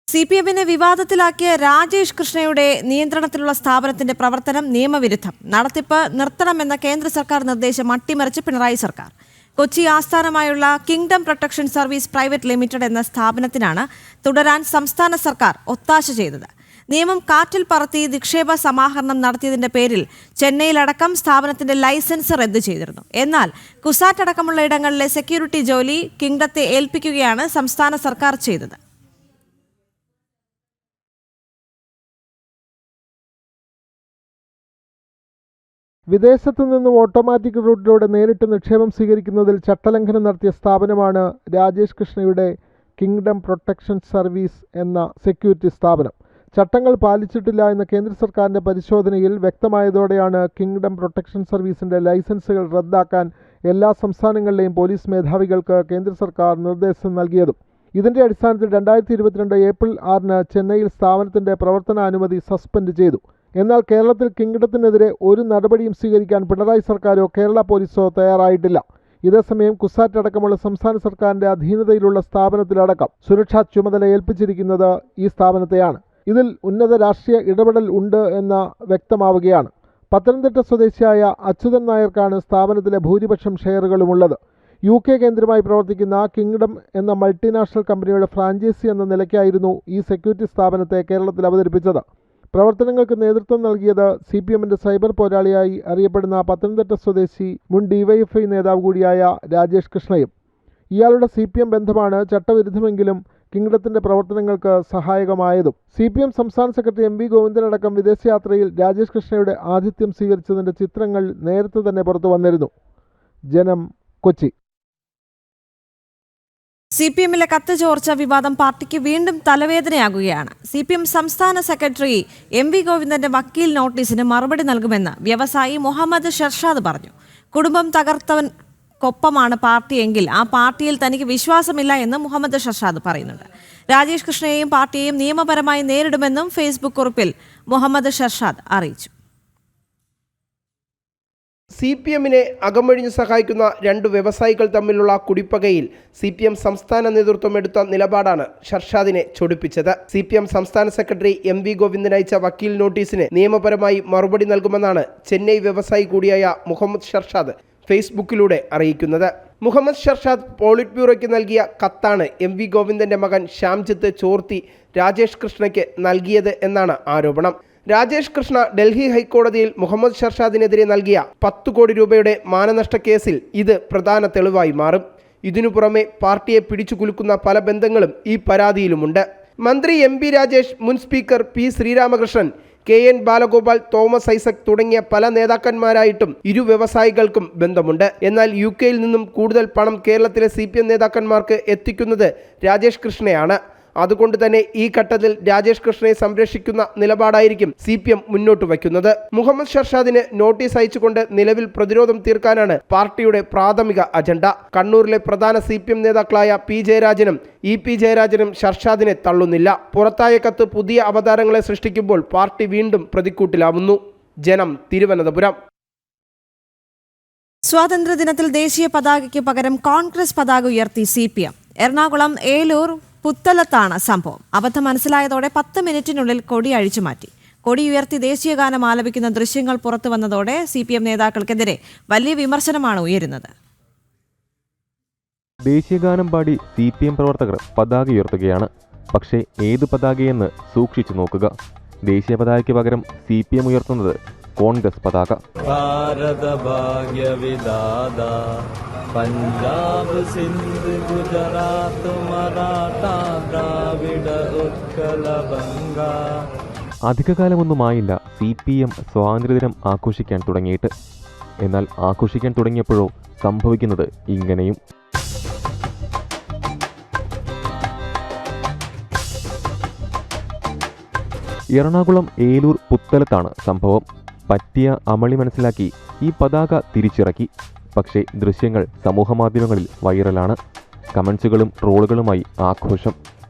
CPM-നെ വിവാദത്തിലാക്കിയ രാജേഷ് കൃഷ്ണയുടെ നിയന്ത്രണത്തിലുള്ള സ്ഥാപനത്തിന്റെ പ്രവർത്തനം നിയമവിരുദ്ധം. നടത്തിപ്പ് നിർത്തണമെന്ന കേന്ദ്ര സർക്കാർ നിർദ്ദേശം അട്ടിമറിച്ച് പിണറായി സർക്കാർ. കൊച്ചി ആസ്ഥാനമായുള്ള kingdom protection service private limited എന്ന സ്ഥാപനത്തിനാണ് തുടരാൻ സംസ്ഥാന സർക്കാർ ഒത്താശ ചെയ്തത്. നിയമം കാറ്റിൽ പറത്തി നിക്ഷേപ സമാഹരണം നടത്തിയതിന്റെ പേരിൽ ചെന്നൈയിലടക്കം സ്ഥാപനത്തിന്റെ ലൈസൻസ് റദ്ദു ചെയ്തിരുന്നു. എന്നാൽ കുസാറ്റ് അടക്കമുള്ള ഇടങ്ങളിലെ സെക്യൂരിറ്റി ജോലി കിങ്ഡത്തെ ഏൽപ്പിക്കുകയാണ് സംസ്ഥാന സർക്കാർ ചെയ്തത്. വിദേശത്തു നിന്നും ഓട്ടോമാറ്റിക് റൂട്ടിലൂടെ നേരിട്ട് നിക്ഷേപം സ്വീകരിക്കുന്നതിൽ ചട്ടലംഘനം നടത്തിയ സ്ഥാപനമാണ് രാജേഷ് കൃഷ്ണയുടെ കിങ്ഡം പ്രൊട്ടക്ഷൻ സർവീസ് എന്ന സെക്യൂരിറ്റി സ്ഥാപനം. ചട്ടങ്ങൾ പാലിച്ചിട്ടില്ല എന്ന കേന്ദ്ര സർക്കാരിൻ്റെ പരിശോധനയിൽ വ്യക്തമായതോടെയാണ് കിങ്ഡം പ്രൊട്ടക്ഷൻ സർവീസിൻ്റെ ലൈസൻസുകൾ റദ്ദാക്കാൻ എല്ലാ സംസ്ഥാനങ്ങളിലെയും പോലീസ് മേധാവികൾക്ക് കേന്ദ്ര സർക്കാർ നിർദ്ദേശം നൽകിയതും. ഇതിൻ്റെ അടിസ്ഥാനത്തിൽ 2022 ഏപ്രിൽ 6 ചെന്നൈയിൽ സ്ഥാപനത്തിൻ്റെ പ്രവർത്തനാനുമതി സസ്പെൻഡ് ചെയ്തു. എന്നാൽ കേരളത്തിൽ കിങ്ഡത്തിനെതിരെ ഒരു നടപടിയും സ്വീകരിക്കാൻ പിണറായി സർക്കാരോ കേരള പോലീസോ തയ്യാറായിട്ടില്ല. ഇതേസമയം കുസാറ്റ് അടക്കമുള്ള സംസ്ഥാന സർക്കാരിൻ്റെ അധീനതയിലുള്ള സ്ഥാപനത്തിലടക്കം സുരക്ഷാ ചുമതല ഏൽപ്പിച്ചിരിക്കുന്നത് ഈ സ്ഥാപനത്തെയാണ്. ഇതിൽ ഉന്നത രാഷ്ട്രീയ ഇടപെടൽ ഉണ്ട് എന്ന് വ്യക്തമാവുകയാണ്. പത്തനംതിട്ട സ്വദേശിയായ അച്യുതൻ നായർക്കാണ് സ്ഥാപനത്തിലെ ഭൂരിപക്ഷം ഷെയറുകളുമുള്ളത്. UK കേന്ദ്രമായി പ്രവർത്തിക്കുന്ന കിങ്ഡം എന്ന മൾട്ടിനാഷണൽ കമ്പനിയുടെ ഫ്രാഞ്ചൈസി എന്ന നിലയ്ക്കായിരുന്നു ഈ സെക്യൂരിറ്റി സ്ഥാപനത്തെ കേരളത്തിൽ അവതരിപ്പിച്ചത്. പ്രവർത്തനങ്ങൾക്ക് നേതൃത്വം നൽകിയത് CPM-ന്റെ സൈബർ പോരാളിയായി അറിയപ്പെടുന്ന പത്തനംതിട്ട സ്വദേശി മുൻ DYFI നേതാവ് കൂടിയായ രാജേഷ് കൃഷ്ണയും. ഇയാളുടെ CPM ബന്ധമാണ് ചട്ടവിരുദ്ധമെങ്കിലും കിങ്ഡത്തിന്റെ പ്രവർത്തനങ്ങൾക്ക് സഹായകമായതും. CPM സംസ്ഥാന സെക്രട്ടറി MV ഗോവിന്ദനടക്കം വിദേശയാത്രയിൽ രാജേഷ് കൃഷ്ണയുടെ ആതിഥ്യം സ്വീകരിച്ചതിന്റെ ചിത്രങ്ങൾ നേരത്തെ തന്നെ പുറത്തു വന്നിരുന്നു. ജനം, കൊച്ചി. CPM-ലെ കത്ത് ചോർച്ച വിവാദം പാർട്ടിക്ക് വീണ്ടും തലവേദനയാകുകയാണ്. CPM സംസ്ഥാന സെക്രട്ടറി MV ഗോവിന്ദന്റെ വക്കീൽ നോട്ടീസിന് മറുപടി നൽകുമെന്ന് വ്യവസായി മുഹമ്മദ് ഷർഷാദ് പറഞ്ഞു. കുടുംബം തകർത്തവൻക്കൊപ്പമാണ് പാർട്ടിയെങ്കിൽ ആ പാർട്ടിയിൽ തനിക്ക് വിശ്വാസമില്ല എന്ന് മുഹമ്മദ് ഷർഷാദ് പറയുന്നുണ്ട്. രാജേഷ് കൃഷ്ണയെയും പാർട്ടിയെയും നിയമപരമായി നേരിടുമെന്നും ഫേസ്ബുക്ക് കുറിപ്പിൽ മുഹമ്മദ് ഷർഷാദ് അറിയിച്ചു. CPM-നെ അകമഴിഞ്ഞ് സഹായിക്കുന്ന 2 വ്യവസായികൾ തമ്മിലുള്ള കുടിപ്പകയിൽ CPM സംസ്ഥാന നേതൃത്വം എടുത്ത നിലപാടാണ് ഷർഷാദിനെ ചൊടിപ്പിച്ചത്. CPM സംസ്ഥാന സെക്രട്ടറി MV ഗോവിന്ദൻ അയച്ച വക്കീൽ നോട്ടീസിന് നിയമപരമായി മറുപടി നൽകുമെന്നാണ് ചെന്നൈ വ്യവസായി കൂടിയായ മുഹമ്മദ് ഷർഷാദ് ഫേസ്ബുക്കിലൂടെ അറിയിക്കുന്നത്. മുഹമ്മദ് ഷർഷാദ് പോളിറ്റ് ബ്യൂറോയ്ക്ക് നൽകിയ കത്താണ് MV ഗോവിന്ദന്റെ മകൻ ശ്യാംജിത്ത് ചോർത്തി രാജേഷ് കൃഷ്ണയ്ക്ക് നൽകിയത് എന്നാണ് ആരോപണം. രാജേഷ് കൃഷ്ണ ഡൽഹി ഹൈക്കോടതിയിൽ മുഹമ്മദ് ഷർഷാദിനെതിരെ നൽകിയ 10 കോടി രൂപയുടെ മാനനഷ്ട കേസിൽ ഇത് പ്രധാന തെളിവായി മാറും. ഇതിനു പുറമെ പാർട്ടിയെ പിടിച്ചുകുലുക്കുന്ന പല ബന്ധങ്ങളും ഈ പരാതിയിലുമുണ്ട്. മന്ത്രി MB രാജേഷ്, മുൻ speaker P Sreeramakrishnan, KN Balagopal, Thomas Isaac തുടങ്ങിയ പല നേതാക്കന്മാരായിട്ടും ഇരു വ്യവസായികൾക്കും ബന്ധമുണ്ട്. എന്നാൽ UK-യിൽ നിന്നും കൂടുതൽ പണം കേരളത്തിലെ CPM നേതാക്കന്മാർക്ക് എത്തിക്കുന്നത് രാജേഷ് കൃഷ്ണയാണ്. അതുകൊണ്ട് തന്നെ ഈ ഘട്ടത്തിൽ രാജേഷ് കൃഷ്ണയെ സംരക്ഷിക്കുന്ന നിലപാടായിരിക്കും CPM മുന്നോട്ട് വയ്ക്കുന്നത്. മുഹമ്മദ് ഷർഷാദിന് നോട്ടീസ് അയച്ചുകൊണ്ട് നിലവിൽ പ്രതിരോധം തീർക്കാനാണ് പാർട്ടിയുടെ പ്രാഥമിക അജണ്ട. കണ്ണൂരിലെ പ്രധാന CPM നേതാക്കളായ P ജയരാജനും EP ജയരാജനും ഷർഷാദിനെ തള്ളുന്നില്ല. പുറത്തായ കത്ത് പുതിയ അവതാരങ്ങളെ സൃഷ്ടിക്കുമ്പോൾ പാർട്ടി വീണ്ടും പ്രതിക്കൂട്ടിലാവുന്നു. ജനം, തിരുവനന്തപുരം. സ്വാതന്ത്ര്യദിനത്തിൽ ദേശീയ പതാകയ്ക്ക് പകരം കോൺഗ്രസ് പതാക ഉയർത്തി CPM. എറണാകുളം ഏലൂർ പുത്തലത്താണ് സംഭവം. അബദ്ധം മനസ്സിലായതോടെ 10 മിനിറ്റിനുള്ളിൽ കൊടി അഴിച്ചുമാറ്റി. കൊടി ഉയർത്തി ദേശീയഗാനം ആലപിക്കുന്ന ദൃശ്യങ്ങൾ പുറത്തു വന്നതോടെ CPM നേതാക്കൾക്കെതിരെ വലിയ വിമർശനമാണ് ഉയരുന്നത്. ദേശീയഗാനം പാടി CPM പ്രവർത്തകർ പതാക ഉയർത്തുകയാണ്. പക്ഷേ ഏത് പതാകയെന്ന് സൂക്ഷിച്ചു നോക്കുക. ദേശീയ പതാകയ്ക്ക് പകരം CPM ഉയർത്തുന്നത് കോൺഗ്രസ് പതാക. ഭാരത ഭാഗ്യ വിദാത പഞ്ചാബ് സിന്ധ് ഗുജറാത്ത് മറാഠ ദ്രാവിഡ ഉത്കല ബംഗ. അധികകാലമൊന്നുമായില്ല CPM സ്വാതന്ത്ര്യദിനം ആഘോഷിക്കാൻ തുടങ്ങിയിട്ട്. എന്നാൽ ആഘോഷിക്കാൻ തുടങ്ങിയപ്പോഴോ സംഭവിക്കുന്നത് ഇങ്ങനെയും. എറണാകുളം ഏലൂർ പുത്തലത്താണ് സംഭവം. പറ്റിയ അമളി മനസ്സിലാക്കി ഈ പതാക തിരിച്ചിറക്കി. പക്ഷേ ദൃശ്യങ്ങൾ സമൂഹമാധ്യമങ്ങളിൽ വൈറലാണ്. കമൻസുകളും ട്രോളുകളുമായി ആഘോഷം.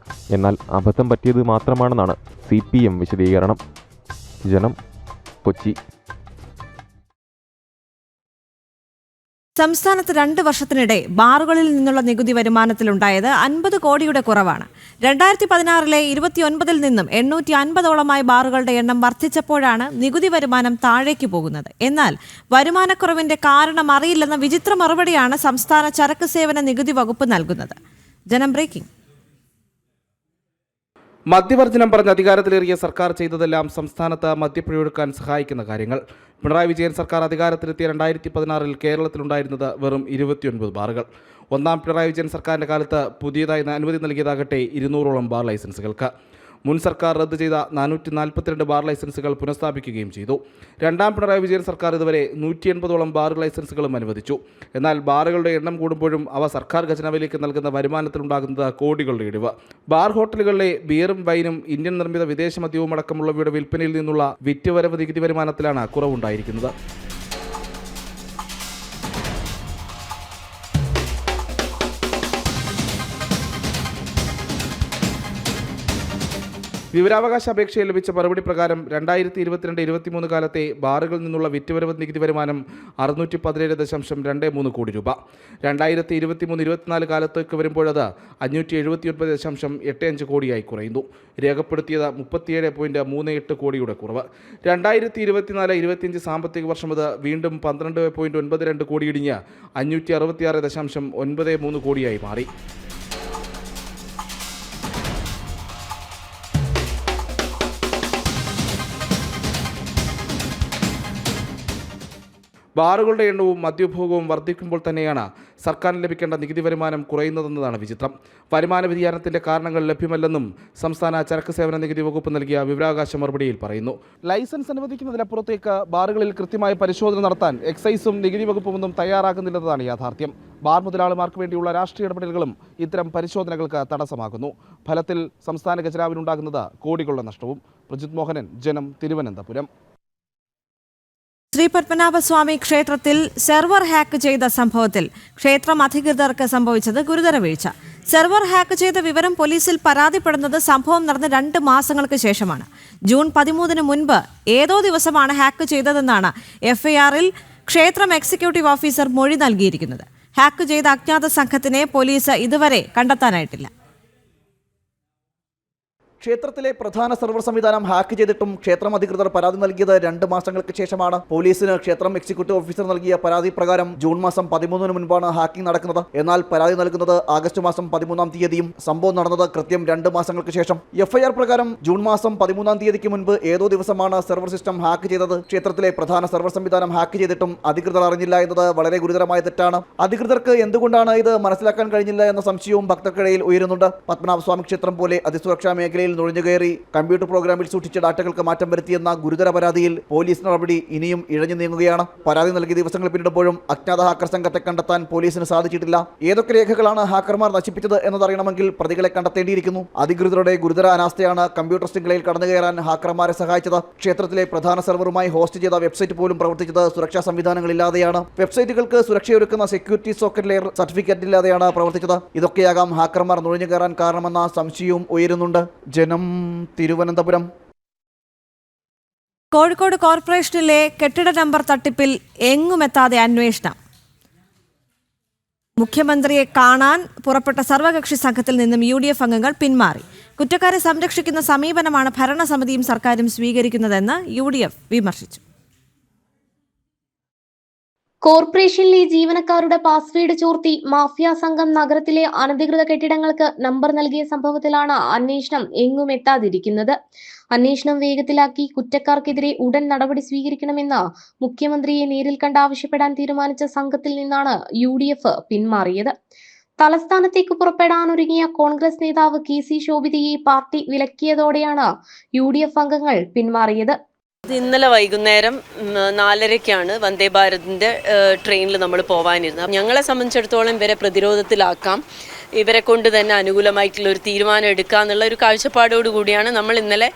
എന്നാൽ അബദ്ധം പറ്റിയത് മാത്രമാണെന്നാണ് CPM വിശദീകരണം. ജനം, കൊച്ചി. സംസ്ഥാനത്ത് 2 വർഷത്തിനിടെ ബാറുകളിൽ നിന്നുള്ള നികുതി വരുമാനത്തിലുണ്ടായത് 50 കോടിയുടെ കുറവാണ്. 2016 29 നിന്നും 850ഓളമായി ബാറുകളുടെ എണ്ണം വർദ്ധിച്ചപ്പോഴാണ് നികുതി വരുമാനം താഴേക്ക് പോകുന്നത്. എന്നാൽ വരുമാനക്കുറവിന്റെ കാരണം അറിയില്ലെന്ന വിചിത്ര മറുപടിയാണ് സംസ്ഥാന ചരക്ക് സേവന നികുതി വകുപ്പ് നൽകുന്നത്. ജനം ബ്രേക്കിംഗ്. മദ്യവർജനം പറഞ്ഞ് അധികാരത്തിലേറിയ സർക്കാർ ചെയ്തതെല്ലാം സംസ്ഥാനത്ത് മദ്യപ്പിഴയൊടുക്കാൻ സഹായിക്കുന്ന കാര്യങ്ങൾ. പിണറായി വിജയൻ സർക്കാർ അധികാരത്തിലെത്തിയ 2016 കേരളത്തിലുണ്ടായിരുന്നത് വെറും 29 ബാറുകൾ. ഒന്നാം പിണറായി വിജയൻ സർക്കാരിൻ്റെ കാലത്ത് പുതിയതായി അനുമതി നൽകിയതാകട്ടെ 200ഓളം ബാർ ലൈസൻസുകൾക്ക്. മുൻ സർക്കാർ റദ്ദ് ചെയ്ത 442 ബാർ ലൈസൻസുകൾ പുനഃസ്ഥാപിക്കുകയും ചെയ്തു. രണ്ടാം പിണറായി വിജയൻ സർക്കാർ ഇതുവരെ 180ഓളം ബാർ ലൈസൻസുകളും അനുവദിച്ചു. എന്നാൽ ബാറുകളുടെ എണ്ണം കൂടുമ്പോഴും അവ സർക്കാർ ഖജനാവിലേക്ക് നൽകുന്ന വരുമാനത്തിലുണ്ടാകുന്നത് കോടികളുടെ ഇടിവ്. ബാർ ഹോട്ടലുകളിലെ ബിയറും വൈനും ഇന്ത്യൻ നിർമ്മിത വിദേശ മദ്യവും അടക്കമുള്ളവയുടെ വിൽപ്പനയിൽ നിന്നുള്ള വിറ്റുവരവ് നികുതി വരുമാനത്തിലാണ് കുറവുണ്ടായിരിക്കുന്നത്. വിവരാവകാശ അപേക്ഷയിൽ ലഭിച്ച മറുപടി പ്രകാരം 2022-23 കാലത്തെ ബാറുകളിൽ നിന്നുള്ള വിറ്റുവരവ് നികുതി വരുമാനം 617.23 കോടി രൂപ. 2023-24 കാലത്തേക്ക് വരുമ്പോഴത് 579.85 കോടിയായി കുറയുന്നു. രേഖപ്പെടുത്തിയത് 37.38 കോടിയുടെ കുറവ്. 2024-25 സാമ്പത്തിക വർഷം അത് വീണ്ടും 12.92 കോടി ഇടിഞ്ഞ് 566.93 കോടിയായി മാറി. ബാറുകളുടെ എണ്ണവും മദ്യോപഭോഗവും വർദ്ധിക്കുമ്പോൾ തന്നെയാണ് സർക്കാരിന് ലഭിക്കേണ്ട നികുതി വരുമാനം കുറയുന്നതെന്നതാണ് വിചിത്രം. വരുമാന വ്യതിയാനത്തിന്റെ കാരണങ്ങൾ ലഭ്യമല്ലെന്നും സംസ്ഥാന ചരക്ക് സേവന നികുതി വകുപ്പ് നൽകിയ വിവരാവകാശ മറുപടിയിൽ പറയുന്നു. ലൈസൻസ് അനുവദിക്കുന്നതിനപ്പുറത്തേക്ക് ബാറുകളിൽ കൃത്യമായ പരിശോധന നടത്താൻ എക്സൈസും നികുതി വകുപ്പുമൊന്നും തയ്യാറാകുന്നില്ലെന്നതാണ് യാഥാർത്ഥ്യം. ബാർ മുതലാളിമാർക്ക് വേണ്ടിയുള്ള രാഷ്ട്രീയ ഇടപെടലുകളും ഇത്തരം പരിശോധനകൾക്ക് തടസ്സമാകുന്നു. ഫലത്തിൽ സംസ്ഥാന ഖജനാവിനുണ്ടാകുന്നത് കോടികളുടെ നഷ്ടവും. പ്രജിത് മോഹനൻ, ജനം, തിരുവനന്തപുരം. ശ്രീ പത്മനാഭസ്വാമി ക്ഷേത്രത്തിൽ സെർവർ ഹാക്ക് ചെയ്ത സംഭവത്തിൽ ക്ഷേത്രം അധികൃതർക്ക് സംഭവിച്ചത് ഗുരുതര വീഴ്ച. സെർവർ ഹാക്ക് ചെയ്ത വിവരം പോലീസിൽ പരാതിപ്പെടുന്നത് സംഭവം നടന്ന് 2 മാസങ്ങൾക്ക് ശേഷമാണ്. ജൂൺ 13 മുൻപ് ഏതോ ദിവസമാണ് ഹാക്ക് ചെയ്തതെന്നാണ് FIR-ൽ ക്ഷേത്രം എക്സിക്യൂട്ടീവ് ഓഫീസർ മൊഴി നൽകിയിരിക്കുന്നത്. ഹാക്ക് ചെയ്ത അജ്ഞാത സംഘത്തിനെ പോലീസ് ഇതുവരെ കണ്ടെത്താനായിട്ടില്ല. ക്ഷേത്രത്തിലെ പ്രധാന സെർവർ സംവിധാനം ഹാക്ക് ചെയ്തിട്ടും ക്ഷേത്രം അധികൃതർ പരാതി നൽകിയത് 2 മാസങ്ങൾക്ക് ശേഷമാണ്. പോലീസിന് ക്ഷേത്രം എക്സിക്യൂട്ടീവ് ഓഫീസർ നൽകിയ പരാതി പ്രകാരം ജൂൺ മാസം 13 മുൻപാണ് ഹാക്കിംഗ് നടക്കുന്നത്. എന്നാൽ പരാതി നൽകുന്നത് ആഗസ്റ്റ് മാസം 13 തീയതിയും സംഭവം നടന്നത് കൃത്യം 2 മാസങ്ങൾക്ക് ശേഷം. FIR പ്രകാരം ജൂൺ മാസം 13 തീയതിക്ക് മുൻപ് ഏതോ ദിവസമാണ് സെർവർ സിസ്റ്റം ഹാക്ക് ചെയ്തത്. ക്ഷേത്രത്തിലെ പ്രധാന സെർവർ സംവിധാനം ഹാക്ക് ചെയ്തിട്ടും അധികൃതർ അറിഞ്ഞില്ല എന്നത് വളരെ ഗുരുതരമായ തെറ്റാണ്. അധികൃതർക്ക് എന്തുകൊണ്ടാണ് ഇത് മനസ്സിലാക്കാൻ കഴിഞ്ഞില്ല എന്ന സംശയവും ഭക്തർക്കിടയിൽ ഉയരുന്നുണ്ട്. പത്മനാഭസ്വാമി ക്ഷേത്രം പോലെ അതിസുരക്ഷാ മേഖലയിൽ നുഴഞ്ഞുകയറി കമ്പ്യൂട്ടർ പ്രോഗ്രാമിൽ സൂക്ഷിച്ച ഡാറ്റകൾക്ക് മാറ്റം വരുത്തിയെന്ന ഗുരുതര പരാതിയിൽ പോലീസ് നടപടി ഇനിയും ഇഴഞ്ഞു നീങ്ങുകയാണ്. പരാതി നൽകിയ ദിവസങ്ങൾ പിന്നിടുമ്പോഴും അജ്ഞാത ഹാക്കർ സംഘത്തെ കണ്ടെത്താൻ പോലീസിന് സാധിച്ചിട്ടില്ല. ഏതൊക്കെ രേഖകളാണ് ഹാക്കർമാർ നശിപ്പിച്ചത് എന്നതറിയണമെങ്കിൽ പ്രതികളെ കണ്ടെത്തേണ്ടിയിരിക്കുന്നു. അധികൃതരുടെ ഗുരുതര അനാസ്ഥയാണ് കമ്പ്യൂട്ടർ ശൃംഖലയിൽ കടന്നുകയറാൻ ഹാക്കർമാരെ സഹായിച്ചത്. ക്ഷേത്രത്തിലെ പ്രധാന സെർവറുമായി ഹോസ്റ്റ് ചെയ്ത വെബ്സൈറ്റ് പോലും പ്രവർത്തിച്ചത് സുരക്ഷാ സംവിധാനങ്ങളില്ലാതെയാണ്. വെബ്സൈറ്റുകൾക്ക് സുരക്ഷയൊരുക്കുന്ന സെക്യൂരിറ്റി സോക്കറ്റ് ലെയർ സർട്ടിഫിക്കറ്റ് ഇല്ലാതെയാണ് പ്രവർത്തിച്ചത്. ഇതൊക്കെയാകാം ഹാക്കർമാർ നുഴഞ്ഞുകയറാൻ കാരണമെന്ന സംശയവും ഉയരുന്നുണ്ട്. ജനം, തിരുവനന്തപുരം. കോഴിക്കോട് കോർപ്പറേഷനിലെ കെട്ടിട നമ്പർ തട്ടിപ്പിൽ എങ്ങുമെത്താതെ അന്വേഷണം. മുഖ്യമന്ത്രിയെ കാണാൻ പുറപ്പെട്ട സർവകക്ഷി സംഘത്തിൽ നിന്നും UDF അംഗങ്ങൾ പിന്മാറി. കുറ്റക്കാരെ സംരക്ഷിക്കുന്ന സമീപനമാണ് ഭരണസമിതിയും സർക്കാരും സ്വീകരിക്കുന്നതെന്ന് UDF വിമർശിച്ചു. കോർപ്പറേഷനിലെ ജീവനക്കാരുടെ പാസ്വേഡ് ചോർത്തി മാഫിയ സംഘം നഗരത്തിലെ അനധികൃത കെട്ടിടങ്ങൾക്ക് നമ്പർ നൽകിയ സംഭവത്തിലാണ് അന്വേഷണം എങ്ങുമെത്താതിരിക്കുന്നത്. അന്വേഷണം വേഗത്തിലാക്കി കുറ്റക്കാർക്കെതിരെ ഉടൻ നടപടി സ്വീകരിക്കണമെന്ന് മുഖ്യമന്ത്രിയെ നേരിൽ കണ്ട് ആവശ്യപ്പെടാൻ തീരുമാനിച്ച സംഘത്തിൽ നിന്നാണ് UDF പിന്മാറിയത്. തലസ്ഥാനത്തേക്ക് പുറപ്പെടാനൊരുങ്ങിയ കോൺഗ്രസ് നേതാവ് KC ശോഭിതയെ പാർട്ടി വിലക്കിയതോടെയാണ് UDF അംഗങ്ങൾ പിന്മാറിയത്. ഇന്നലെ വൈകുന്നേരം 4:30-ക്കാണ് വന്ദേ ഭാരതിൻ്റെ ട്രെയിനിൽ നമ്മൾ പോകാനിരുന്നത്. ഞങ്ങളെ സംബന്ധിച്ചിടത്തോളം ഇവരെ പ്രതിരോധത്തിലാക്കാം, ഇവരെ കൊണ്ട് തന്നെ അനുകൂലമായിട്ടുള്ള ഒരു തീരുമാനം എടുക്കുക എന്നുള്ള ഒരു കാഴ്ചപ്പാടോടുകൂടിയാണ് നമ്മൾ ഇന്നലെ